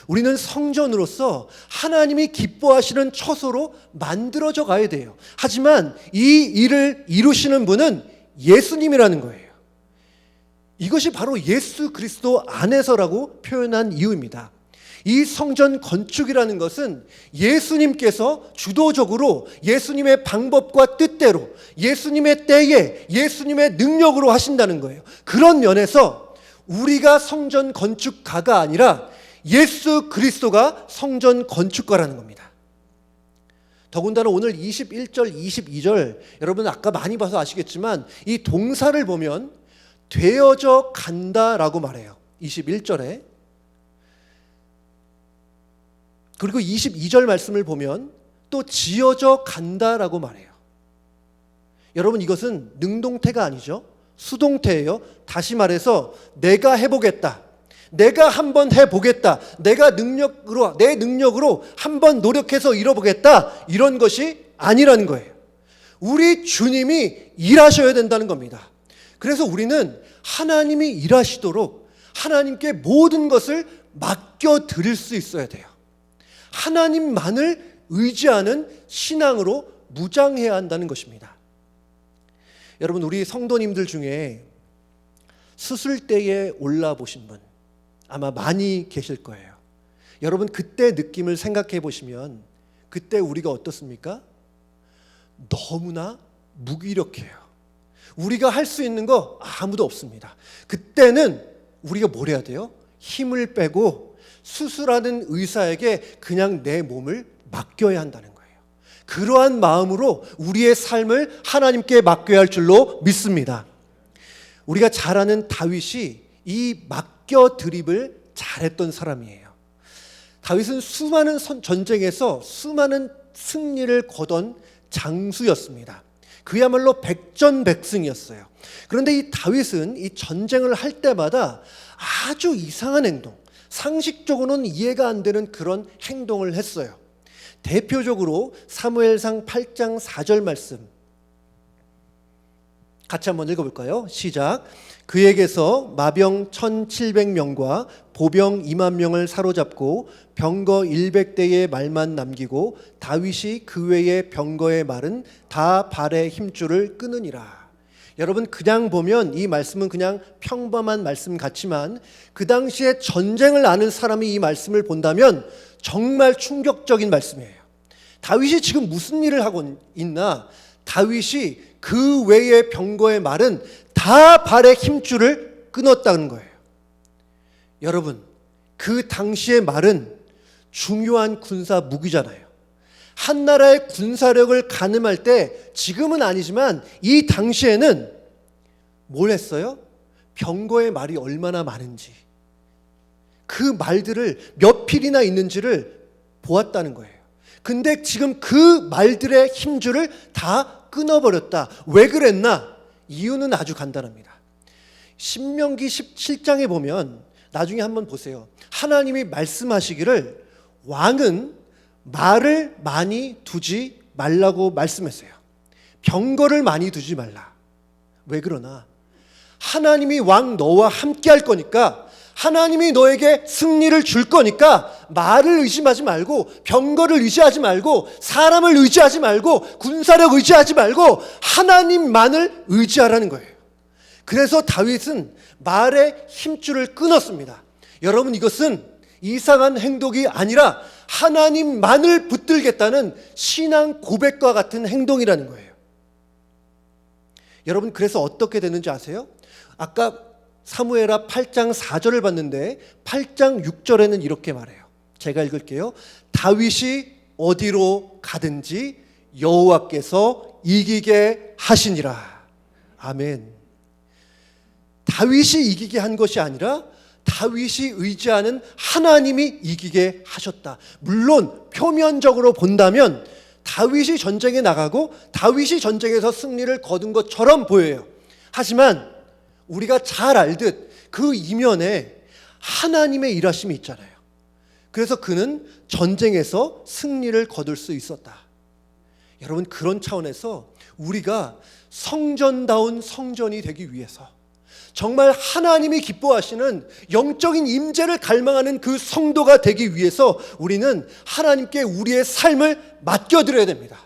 A: 우리는 성전으로서 하나님이 기뻐하시는 처소로 만들어져 가야 돼요. 하지만 이 일을 이루시는 분은 예수님이라는 거예요. 이것이 바로 예수 그리스도 안에서라고 표현한 이유입니다. 이 성전 건축이라는 것은 예수님께서 주도적으로 예수님의 방법과 뜻대로 예수님의 때에 예수님의 능력으로 하신다는 거예요. 그런 면에서 우리가 성전 건축가가 아니라 예수 그리스도가 성전 건축가라는 겁니다. 더군다나 오늘 21절, 22절 여러분 아까 많이 봐서 아시겠지만 이 동사를 보면 되어져 간다라고 말해요. 21절에. 그리고 22절 말씀을 보면 또 지어져 간다라고 말해요. 여러분, 이것은 능동태가 아니죠. 수동태예요. 다시 말해서 내가 해보겠다, 내가 한번 해보겠다, 내가 내 능력으로 한번 노력해서 이뤄보겠다, 이런 것이 아니라는 거예요. 우리 주님이 일하셔야 된다는 겁니다. 그래서 우리는 하나님이 일하시도록 하나님께 모든 것을 맡겨드릴 수 있어야 돼요. 하나님만을 의지하는 신앙으로 무장해야 한다는 것입니다. 여러분, 우리 성도님들 중에 수술대에 올라보신 분 아마 많이 계실 거예요. 여러분, 그때 느낌을 생각해 보시면 그때 우리가 어떻습니까? 너무나 무기력해요. 우리가 할 수 있는 거 아무도 없습니다. 그때는 우리가 뭘 해야 돼요? 힘을 빼고 수술하는 의사에게 그냥 내 몸을 맡겨야 한다는 거예요. 그러한 마음으로 우리의 삶을 하나님께 맡겨야 할 줄로 믿습니다. 우리가 잘 아는 다윗이 이 맡겨드림을 잘했던 사람이에요. 다윗은 수많은 전쟁에서 수많은 승리를 거둔 장수였습니다. 그야말로 백전백승이었어요. 그런데 이 다윗은 이 전쟁을 할 때마다 아주 이상한 행동, 상식적으로는 이해가 안 되는 그런 행동을 했어요. 대표적으로 사무엘상 8장 4절 말씀 같이 한번 읽어볼까요? 시작. 그에게서 마병 1700명과 보병 2만 명을 사로잡고 병거 100대의 말만 남기고 다윗이 그 외의 병거의 말은 다 발의 힘줄을 끊으니라. 여러분, 그냥 보면 이 말씀은 그냥 평범한 말씀 같지만 그 당시에 전쟁을 아는 사람이 이 말씀을 본다면 정말 충격적인 말씀이에요. 다윗이 지금 무슨 일을 하고 있나? 다윗이 그 외의 병거의 말은 다 발의 힘줄을 끊었다는 거예요. 여러분, 그 당시의 말은 중요한 군사 무기잖아요. 한 나라의 군사력을 가늠할 때, 지금은 아니지만 이 당시에는 뭘 했어요? 병거의 말이 얼마나 많은지, 그 말들을 몇 필이나 있는지를 보았다는 거예요. 근데 지금 그 말들의 힘줄을 다 끊어버렸다. 왜 그랬나? 이유는 아주 간단합니다. 신명기 17장에 보면 나중에 한번 보세요. 하나님이 말씀하시기를 왕은 말을 많이 두지 말라고 말씀했어요. 병거를 많이 두지 말라. 왜 그러나? 하나님이 왕 너와 함께 할 거니까, 하나님이 너에게 승리를 줄 거니까 말을 의심하지 말고, 병거를 의지하지 말고, 사람을 의지하지 말고, 군사력 의지하지 말고 하나님만을 의지하라는 거예요. 그래서 다윗은 말의 힘줄을 끊었습니다. 여러분, 이것은 이상한 행동이 아니라 하나님만을 붙들겠다는 신앙 고백과 같은 행동이라는 거예요. 여러분, 그래서 어떻게 되는지 아세요? 아까 사무엘하 8장 4절을 봤는데 8장 6절에는 이렇게 말해요. 제가 읽을게요. 다윗이 어디로 가든지 여호와께서 이기게 하시니라. 아멘. 다윗이 이기게 한 것이 아니라 다윗이 의지하는 하나님이 이기게 하셨다. 물론 표면적으로 본다면 다윗이 전쟁에 나가고 다윗이 전쟁에서 승리를 거둔 것처럼 보여요. 하지만 우리가 잘 알듯 그 이면에 하나님의 일하심이 있잖아요. 그래서 그는 전쟁에서 승리를 거둘 수 있었다. 여러분, 그런 차원에서 우리가 성전다운 성전이 되기 위해서, 정말 하나님이 기뻐하시는 영적인 임재를 갈망하는 그 성도가 되기 위해서 우리는 하나님께 우리의 삶을 맡겨드려야 됩니다.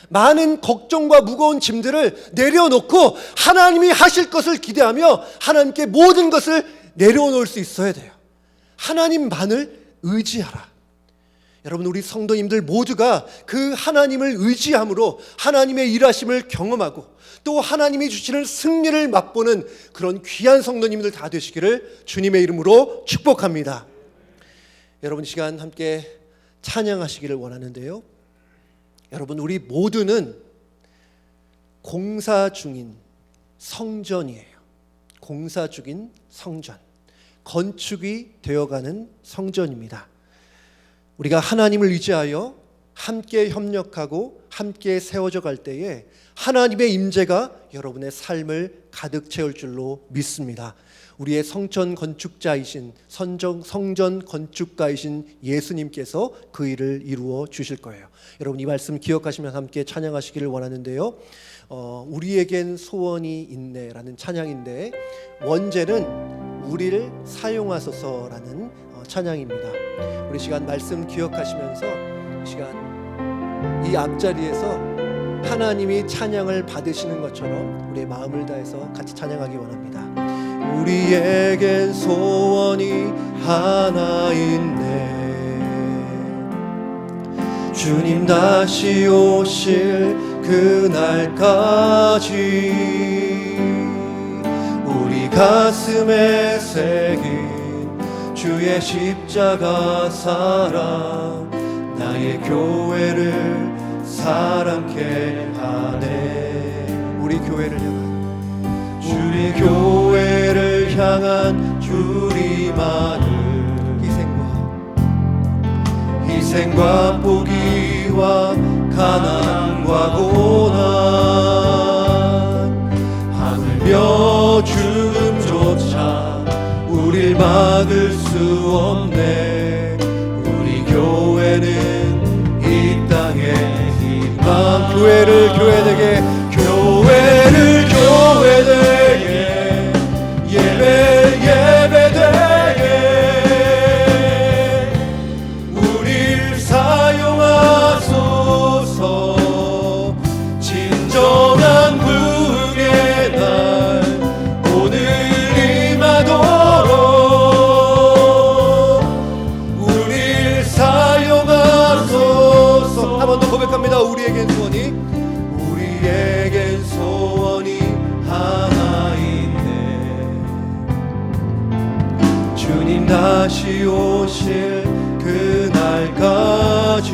A: 많은 걱정과 무거운 짐들을 내려놓고 하나님이 하실 것을 기대하며 하나님께 모든 것을 내려놓을 수 있어야 돼요. 하나님만을 의지하라. 여러분, 우리 성도님들 모두가 그 하나님을 의지함으로 하나님의 일하심을 경험하고 또 하나님이 주시는 승리를 맛보는 그런 귀한 성도님들 다 되시기를 주님의 이름으로 축복합니다. 여러분, 이 시간 함께 찬양하시기를 원하는데요. 여러분, 우리 모두는 공사 중인 성전이에요. 공사 중인 성전, 건축이 되어가는 성전입니다. 우리가 하나님을 의지하여 함께 협력하고 함께 세워져 갈 때에 하나님의 임재가 여러분의 삶을 가득 채울 줄로 믿습니다. 우리의 성전 건축자이신 성전 건축가이신 예수님께서 그 일을 이루어 주실 거예요. 여러분, 이 말씀 기억하시면서 함께 찬양하시기를 원하는데요. 우리에겐 소원이 있네라는 찬양인데 원제는 우리를 사용하소서라는 찬양입니다. 우리 시간 말씀 기억하시면서 시간 이 앞자리에서 하나님이 찬양을 받으시는 것처럼 우리의 마음을 다해서 같이 찬양하기 원합니다. 우리에겐 소원이 하나 있네. 주님 다시 오실 그날까지 우리 가슴에 새긴 주의 십자가 사랑 나의 교회를 사랑케 하네. 우리 교회를 향한 주리만을 희생과 포기와 가난과 고난 하물며 죽음조차 우릴 막을 수 없네. 교회를 교회되게, 교회를 교회되게, 예배되게 우릴 사용하소서. 진정한 부흥의 날 오늘 임하도록 우릴 사용하소서. 한 번 더 고백합니다. 우리에겐 소원이 하나 있네. 주님 다시 오실 그날까지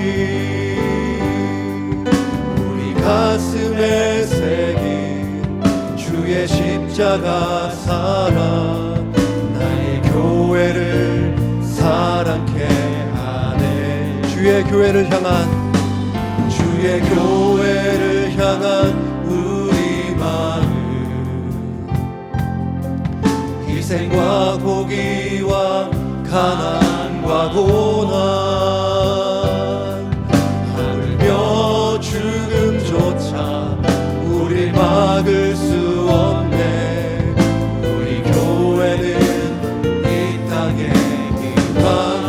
A: 우리 가슴에 새긴 주의 십자가 사랑 나의 교회를 사랑케 하네. 주의 교회를 향한 우리 마음, 희생과 포기와 가난과 고난, 하물며 죽음조차 우릴 막을 수 없네. 우리 교회는 이 땅의 희망.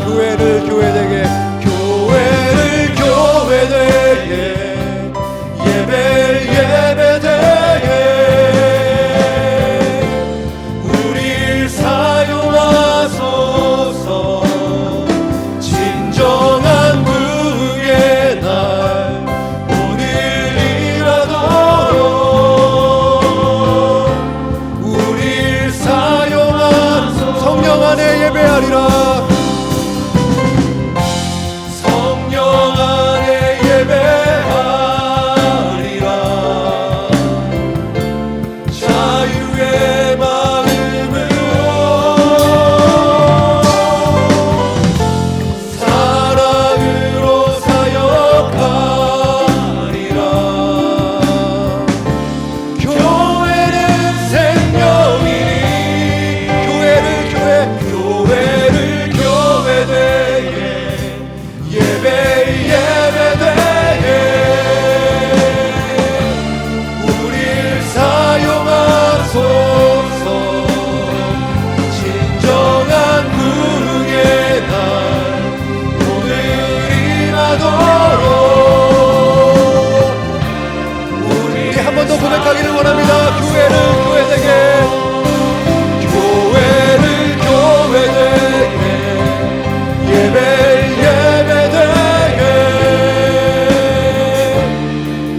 A: 교회를 교회되게, 교회를 교회되게, 예배되게 우릴 사용하소서. 진정한 부흥의 날 오늘 일하도록 우릴 사용하소서. 성령 안에 예배하리라. 성령 안에 예배하리라. 자유의 마음으로 사랑으로 사역하리라. 교회는 생명이니 교회를 교회되게 예배되게 우릴 사용하소서. 진정한 부흥의 날 오늘 임하도록 우리 한 번 더 고백하기를 원합니다. 교회를 교회되게, 교회를 교회되게, 예배되게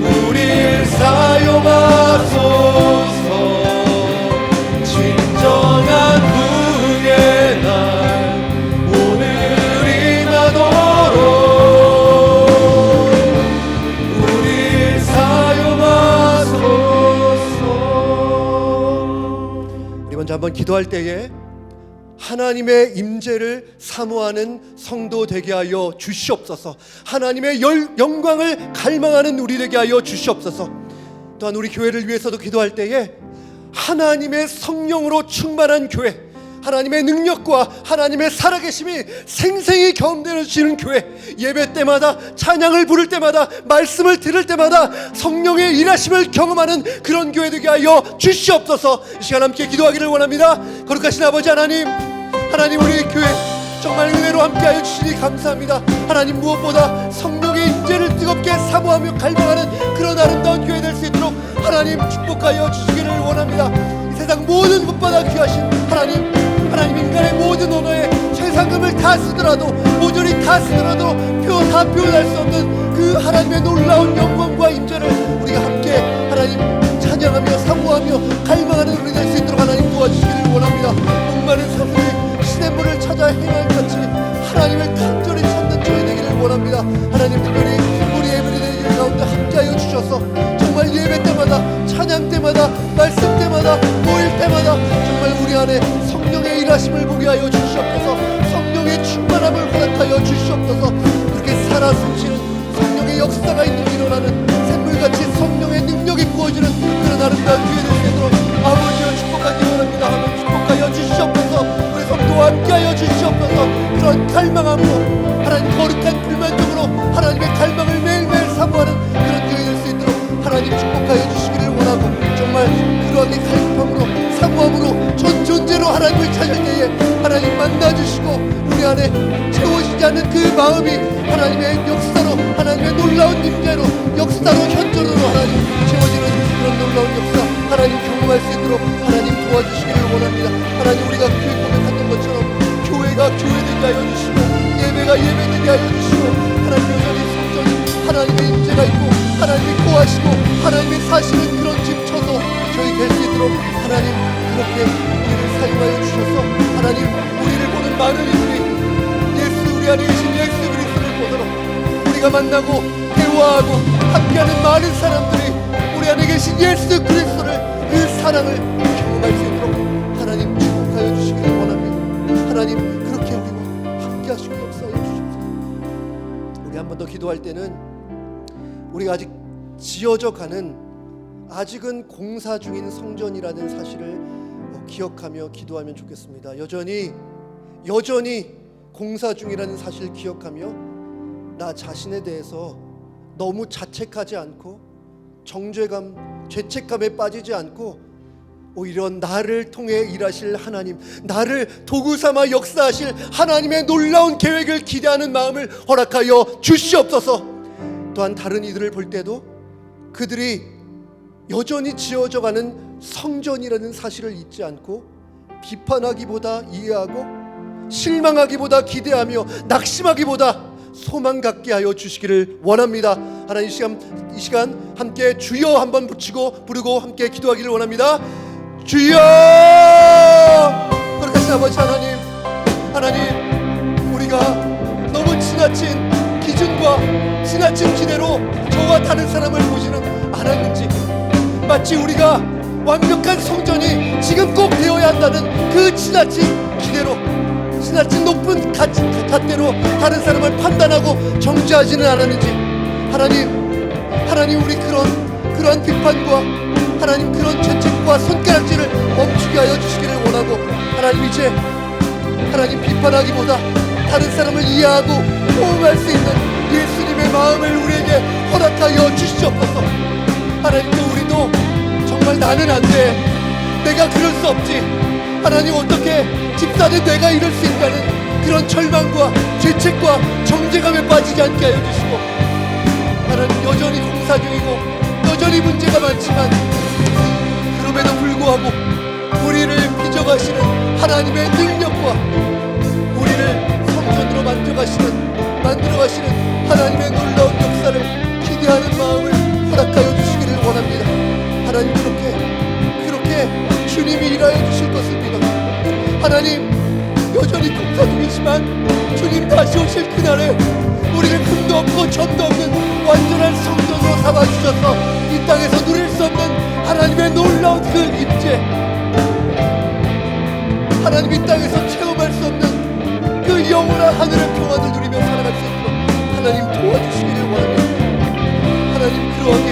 A: 우릴 사용하소서. 진정한 부흥의 날 오늘 임하도록 우릴 사용하소서. 우리 먼저 한번 기도할 때에 하나님의 임재를 사모하는 성도 되게 하여 주시옵소서. 하나님의 영광을 갈망하는 우리 되게 하여 주시옵소서. 또한 우리 교회를 위해서도 기도할 때에 하나님의 성령으로 충만한 교회, 하나님의 능력과 하나님의 살아계심이 생생히 경험되어지는 교회, 예배 때마다 찬양을 부를 때마다 말씀을 들을 때마다 성령의 일하심을 경험하는 그런 교회 되게 하여 주시옵소서. 이 시간 함께 기도하기를 원합니다. 거룩하신 아버지 하나님, 우리 교회 정말 은혜로 함께하여 주시니 감사합니다. 하나님, 무엇보다 성령의 임재를 뜨겁게 사모하며 갈망하는 그런 아름다운 교회 될 수 있도록 하나님 축복하여 주시기를 원합니다. 이 세상 모든 것보다 귀하신 하나님 인간의 모든 언어에 최상금을 다 쓰더라도, 모조리 다 쓰더라도 다 표현할 수 없는 그 하나님의 놀라운 영광과 임재를 우리가 함께 하나님 찬양하며 사모하며 갈망하는 우리 될 수 있도록 하나님 도와주시기를 원합니다. 목마른 사람들이 시냇물을 찾아 행할 같이 하나님을 간절히 찾는 저희 되기를 원합니다. 하나님, 특별히 우리 예배드리는 가운데 함께하여 주셔서 정말 예배 때마다, 찬양 때마다, 말씀 때마다, 모일 때마다 정말 우리 안에 성령의 일하심을 보게 하여 주시옵소서. 성령의 충만함을 허락하여 주시옵소서. 그렇게 살아 숨쉬는 성령의 역사가 일어나는 샘물같이 성령의 능력이 부어지는 그런 아름다운 기회 될 수 있도록 아버지를 축복하기 원합니다. 하나님 축복하여 주시옵소서. 우리 성도와 함께하여 주시옵소서. 그런 갈망함으로 하나님 거룩한 불만족으로 하나님의 갈망을 매일매일 사모하는 그런 기회 될 수 있도록 기대하는 그 마음이 하나님의 역사로, 하나님의 놀라운 임재로, 역사로, 현존으로 하나님 채워지는 그런 놀라운 역사 하나님 경험할 수 있도록 하나님 도와주시기를 원합니다. 하나님, 우리가 교회 고백했던 것처럼 교회가 교회되게 하여 주시고, 예배가 예배되게 하여 주시고, 하나님 여전히 성전이 하나님의 임재가 있고 하나님이 거하시고 하나님이 사시는 그런 집 처소 저희 될 수 있도록 하나님 그렇게 우리를 사용하여 주셔서 하나님 우리를 보는 많은 이들이 예수, 우리 안에 계신 예수 그리스도를 보도록, 우리가 만나고 대화하고 함께하는 많은 사람들이 우리 안에 계신 예수 그리스도를, 그 사랑을 경험할 수 있도록 하나님 축복하여 주시기를 원합니다. 하나님 그렇게 우리와 함께 하시고 역사하여 주셔서 우리 한 번 더 기도할 때는 우리가 아직 지어져 가는, 아직은 공사 중인 성전이라는 사실을 기억하며 기도하면 좋겠습니다. 여전히 공사 중이라는 사실을 기억하며 나 자신에 대해서 너무 자책하지 않고 정죄감, 죄책감에 빠지지 않고 오히려 나를 통해 일하실 하나님, 나를 도구 삼아 역사하실 하나님의 놀라운 계획을 기대하는 마음을 허락하여 주시옵소서. 또한 다른 이들을 볼 때도 그들이 여전히 지어져가는 성전이라는 사실을 잊지 않고 비판하기보다 이해하고, 실망하기보다 기대하며, 낙심하기보다 소망 갖게 하여 주시기를 원합니다. 하나님, 이 시간 함께 주여 한번 부르고 함께 기도하기를 원합니다. 주여! 거룩하신 아버지 하나님, 우리가 너무 지나친 기준과 지나친 기대로 저와 다른 사람을 보지는 않았는지, 마치 우리가 완벽한 성전이 지금 꼭 되어야 한다는 그 지나친 기대로, 지나친 높은 잣대로 다른 사람을 판단하고 정죄하지는 않았는지, 하나님 우리 그러한 비판과 하나님 그런 죄책과 손가락질을 멈추게 하여 주시기를 원하고, 하나님 이제 하나님 비판하기보다 다른 사람을 이해하고 호응할 수 있는 예수님의 마음을 우리에게 허락하여 주시옵소서. 하나님, 또 우리도 정말 나는 안 돼, 내가 그럴 수 없지, 하나님 어떻게 집사는 내가 이럴 수 있다는 그런 절망과 죄책과 정죄감에 빠지지 않게 하여 주시고, 하나님 여전히 공사 중이고 여전히 문제가 많지만 그럼에도 불구하고 우리를 빚어가시는 하나님의 능력과 우리를 성전으로 만들어가시는 하나님의 놀라운 역사를 기대하는 마음을 허락하여 주시기를 원합니다. 하나님 그렇게 주님이 일하여 주실 것입니다. 하나님 여전히 공사 중이지만 주님 다시 오실 그날에 우리를 흠도 없고 점도 없는 완전한 성전으로 삼아주셔서 이 땅에서 누릴 수 없는 하나님의 놀라운 그 임재, 하나님 이 땅에서 체험할 수 없는 그 영원한 하늘의 평안을 누리며 살아갈 수 있도록 하나님 도와주시기를 원합니다. 하나님 그러하게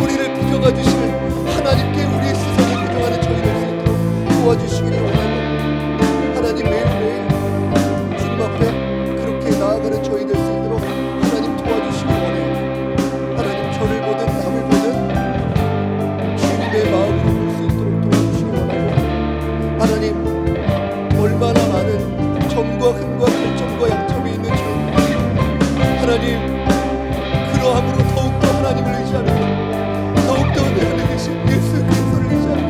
A: 우리를 빚어가 주시는 하나님께 우리의 시선을 교정하는 저희 될 수 있도록 도와주시기를 원하고, 하나님 매일매일 주님 앞에 그렇게 나아가는 저희 될 수 있도록 하나님 도와주시기를 원해요. 하나님 저를 보든 남을 보든 주님의 마음으로 볼 수 있도록 도와주시기 원하고, 하나님 얼마나 많은 점과 흠과 결점과 약점이 있는 저희, 하나님 그러함으로 더욱더 하나님을 의지하며, 더욱더 내 안에 계신 예수 그리스도를 의지하며,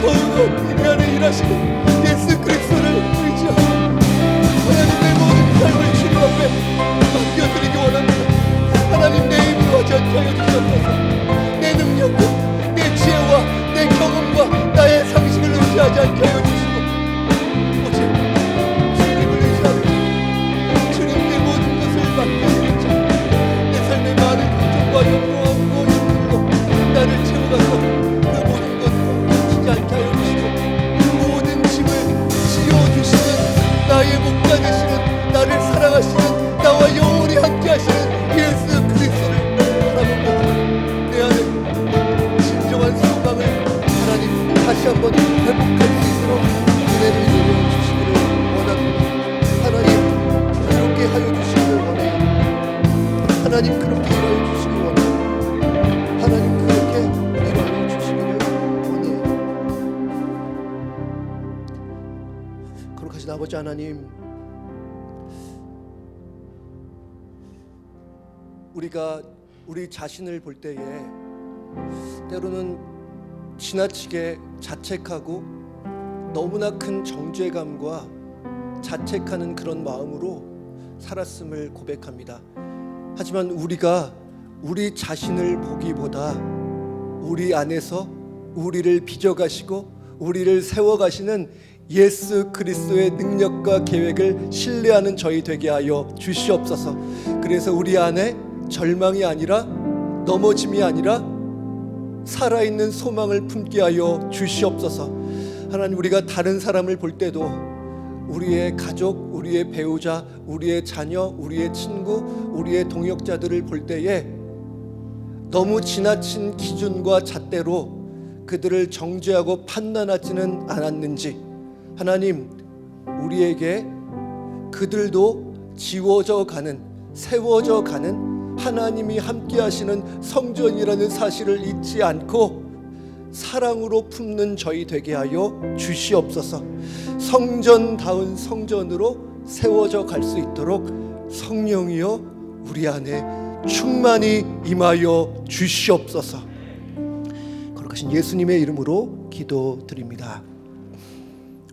A: 더욱더 내 안에 일하시는 예수 그리스도를 의지하며 하나님 내 모든 삶을 주님 앞에 맡겨드리기 원합니다. 하나님 내 힘으로 하지 않게 하여 주시옵소서. 내 능력과 내 지혜와 내 경험과 나의 상식을 의지하지 않게 하여 주시고, 오직 주님을 의지하며 주님께 모든 것을 맡겨드리자 내 삶의 많은 걱정과 염려함과 힘들고 나를 채워가서 그 모든 것을 넘치지 않게 하여 주시고, 모든 짐을 지어주시는 나의 목자 되시는, 나를 사랑하시는, 나와 영원히 함께 하시는 예수 그리스도를 바라보며 내 안에 진정한 소망을 하나님 다시 한번 회복할 수 있도록 은혜를 내려 주시기를 원합니다. 하나님 그렇게 하여 주시기를 원해요. 하나님 그렇게 일하여 주시기를 원해요. 하나님 그렇게 일하여 주시기를 원해요. 거룩하신 아버지 하나님, 우리가 우리 자신을 볼 때에 때로는 지나치게 자책하고 너무나 큰 정죄감과 자책하는 그런 마음으로 살았음을 고백합니다. 하지만 우리가 우리 자신을 보기보다 우리 안에서 우리를 빚어가시고 우리를 세워가시는 예수 그리스도의 능력과 계획을 신뢰하는 저희 되게 하여 주시옵소서. 그래서 우리 안에 절망이 아니라 넘어짐이 아니라 살아있는 소망을 품게 하여 주시옵소서. 하나님, 우리가 다른 사람을 볼 때도 우리의 가족, 우리의 배우자, 우리의 자녀, 우리의 친구, 우리의 동역자들을 볼 때에 너무 지나친 기준과 잣대로 그들을 정죄하고 판단하지는 않았는지, 하나님, 우리에게 그들도 지워져 가는, 세워져 가는 하나님이 함께 하시는 성전이라는 사실을 잊지 않고 사랑으로 품는 저희 되게 하여 주시옵소서. 성전다운 성전으로 세워져 갈 수 있도록 성령이여 우리 안에 충만히 임하여 주시옵소서. 거룩하신 예수님의 이름으로 기도드립니다.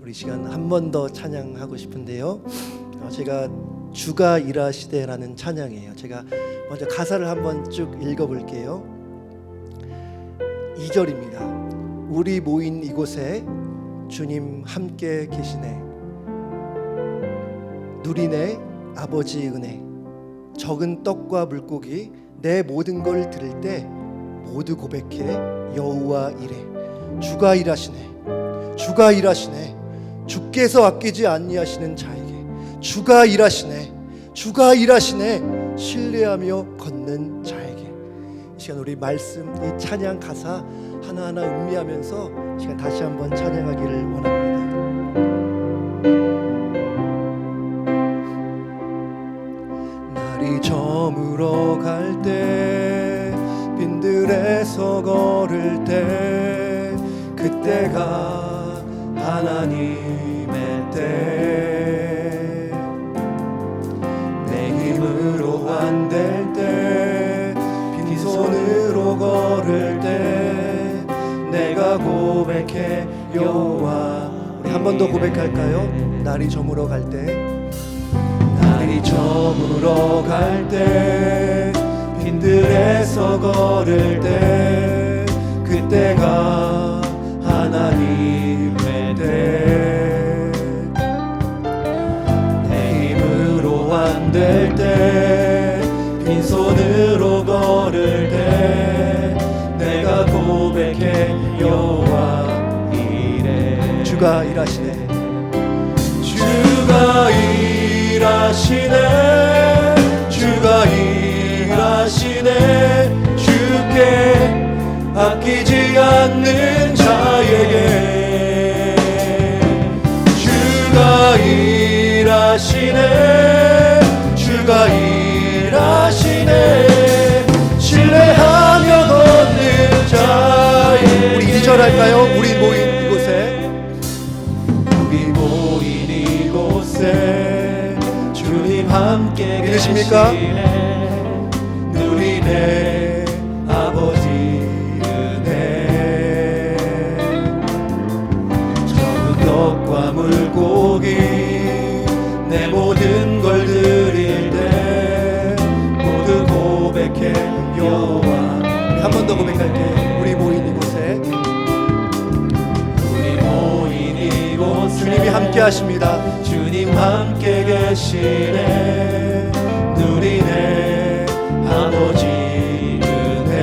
A: 우리 시간 한 번 더 찬양하고 싶은데요, 제가 주가 일하시되라는 찬양이에요. 제가 먼저 가사를 한번 쭉 읽어볼게요. 2절입니다. 우리 모인 이곳에 주님 함께 계시네. 누리네 아버지 은혜. 적은 떡과 물고기 내 모든 걸 들을 때 모두 고백해 여호와 이래. 주가 일하시네. 주가 일하시네. 주께서 아끼지 아니하시는 자에게 주가 일하시네. 주가 일하시네. 신뢰하며 걷는 자에게. 이 시간 우리 말씀, 이 찬양 가사 하나하나 음미하면서 이 시간 다시 한번 찬양하기를 원합니다. 날이 저물어 갈 때, 빈들에서 걸을 때, 그때가 하나님의 때. 내 힘으로 안 될 때, 빈손으로 걸을 때, 내가 고백해 여호와. 우리 한 번 더 고백할까요? 날이 저물어 갈 때, 날이 저물어 갈 때, 빈들에서 걸을 때, 그때가 하나님의 때. 내 힘으로 안 될 때, 빈손으로 걸을 때, 내가 고백해 여호와 이래. 주가 일하시네. 주가 일하시네. 주가 일하시네. 주께 아끼지 않는 자에게 주가 일하시네. 주가 일하시네. 신뢰하며 걷는 자에게. 우리 2절 할까요? 우리 모인 이곳에, 우리 모인 이곳에 주님 함께 계십니까? 누리네 아버지 은혜. 적은 떡과 물고기 내 모든 걸 드릴 때 모두 고백해 여호와. 한 번 더 고백할게. 우리 모인 이곳에, 우리 모인 이곳에 주님이 함께 하십니다. 주님 함께 계시네. 누리네 아버지 은혜.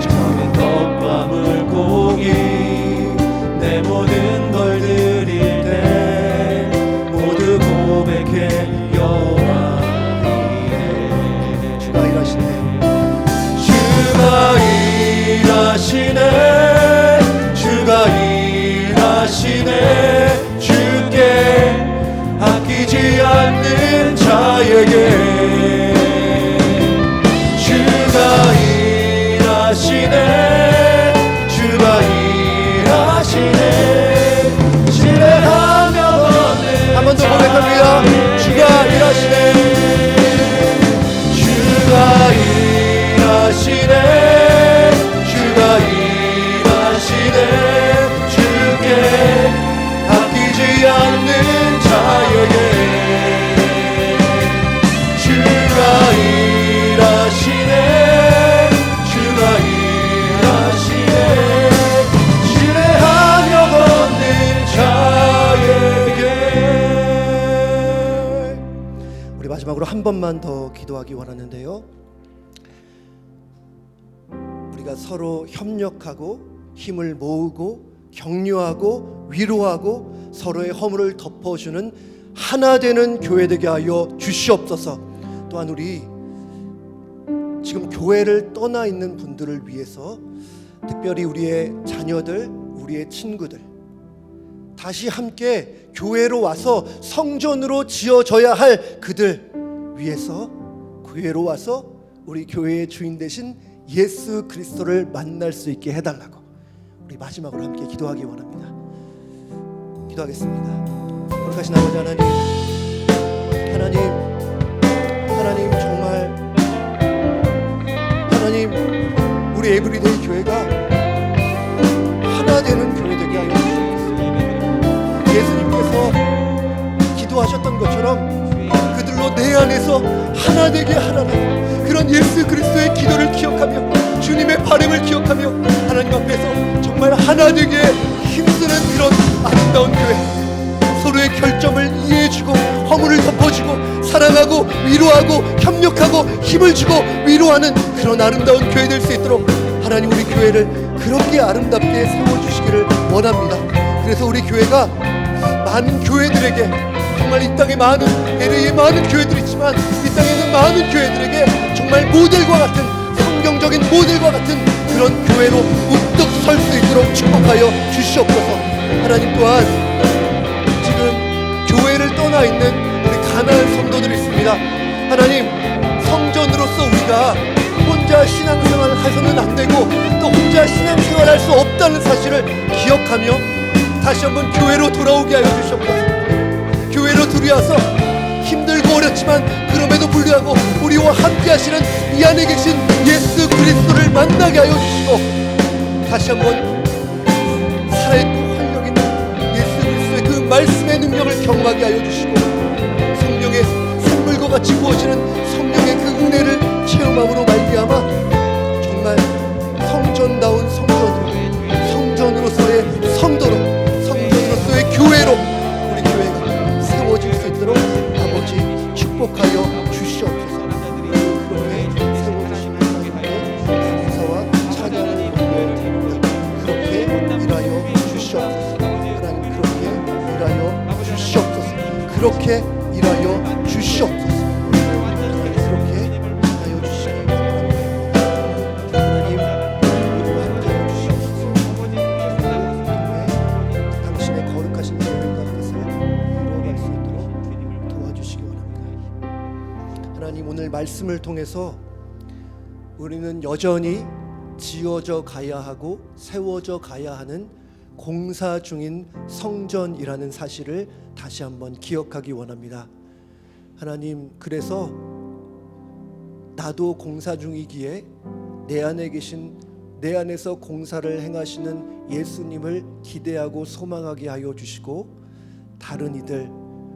A: 적은 떡과 물고기 내 모든 걸 드릴 때 모두 고백해 여호와 이래. 주가 일하시네. 주가 일하시네. 주가 일하시네. 주께 아끼지 않는 자에게 마지막으로 한 번만 더 기도하기 원하는데요. 우리가 서로 협력하고 힘을 모으고 격려하고 위로하고 서로의 허물을 덮어주는 하나 되는 교회 되게 하여 주시옵소서. 또한 우리 지금 교회를 떠나 있는 분들을 위해서 특별히 우리의 자녀들, 우리의 친구들 다시 함께 교회로 와서 성전으로 지어져야 할 그들 위해서 교회로 와서 우리 교회의 주인 되신 예수 그리스도를 만날 수 있게 해달라고 우리 마지막으로 함께 기도하기 원합니다. 기도하겠습니다. 거룩하신 아버지 하나님, 하나님 정말 하나님 우리 에브리데이 교회가 하나 되는 교회 되게 하여 주시옵소서. 예수님께서 기도하셨던 것처럼 그들로 내 안에서 하나 되게 하라는 그런 예수 그리스도의 기도를 기억하며 주님의 바람을 기억하며 하나님 앞에서 정말 하나 되게 힘쓰는 그런 아름다운 교회, 서로의 결점을 이해해주고 허물을 덮어주고 사랑하고 위로하고 협력하고 힘을 주고 위로하는 그런 아름다운 교회 될 수 있도록 하나님 우리 교회를 그렇게 아름답게 세워주시기를 원합니다. 그래서 우리 교회가 많은 교회들에게 정말 이 땅에 많은 LA에 많은 교회들이 있지만 이 땅에 있는 많은 교회들에게 정말 모델과 같은 성경적인 모델과 같은 그런 교회로 우뚝 설 수 있도록 축복하여 주시옵소서. 하나님 또한 지금 교회를 떠나 있는 우리 가난한 성도들이 있습니다. 하나님 성전으로서 우리가 혼자 신앙생활을 해서는 안 되고 또 혼자 신앙생활을 할 수 없다는 사실을 기억하며 다시 한번 교회로 돌아오게 하여 주시옵소서. 교회로 들여와서 힘들고 어렵지만 그럼에도 불구하고 우리와 함께 하시는 이 안에 계신 예수 그리스도를 만나게 하여 주시고 다시 한번 살아있고 활력 있는 예수 그리스도의 그 말씀의 능력을 경험하게 하여 주시고 성령의 샘물과 같이 부어지는 성령의 그 은혜를 체험함으로 말미암아 정말 성전다운 성전으로, 성전으로서의 성도로, 성전으로서의 교회로 우리 교회가 세워질 수 있도록 아버지 축복하여 주시옵소서. 그렇게 세워주시는 하나님의 감사와 찬양을 올려 그렇게 일하여 주시옵소서. 하나님 그렇게 일하여 주시옵소서. 그렇게 일하여 주시옵소서. 말씀을 통해서 우리는 여전히 지어져 가야 하고 세워져 가야 하는 공사 중인 성전이라는 사실을 다시 한번 기억하기 원합니다. 하나님 그래서 나도 공사 중이기에 내 안에 계신 내 안에서 공사를 행하시는 예수님을 기대하고 소망하게 하여 주시고 다른 이들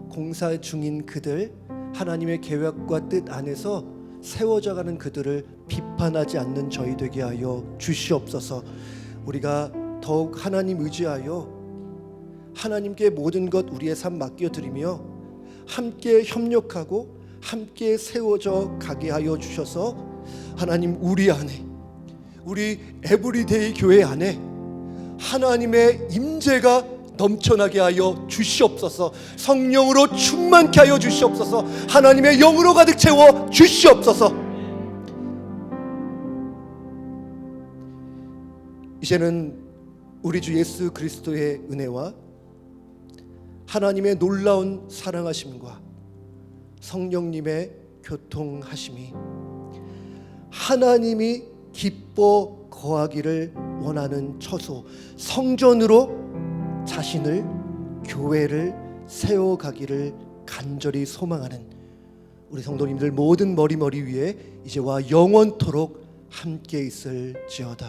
A: 공사 중인 그들 하나님의 계획과 뜻 안에서 세워져가는 그들을 비판하지 않는 저희 되게 하여 주시옵소서. 우리가 더욱 하나님 의지하여 하나님께 모든 것 우리의 삶 맡겨드리며 함께 협력하고 함께 세워져 가게 하여 주셔서 하나님 우리 안에 우리 에브리데이 교회 안에 하나님의 임재가 넘쳐나게 하여 주시옵소서. 성령으로 충만케 하여 주시옵소서. 하나님의 영으로 가득 채워 주시옵소서. 이제는 우리 주 예수 그리스도의 은혜와 하나님의 놀라운 사랑하심과 성령님의 교통하심이 하나님이 기뻐 거하기를 원하는 처소 성전으로 자신을 교회를 세워가기를 간절히 소망하는 우리 성도님들 모든 머리 위에 이제와 영원토록 함께 있을지어다.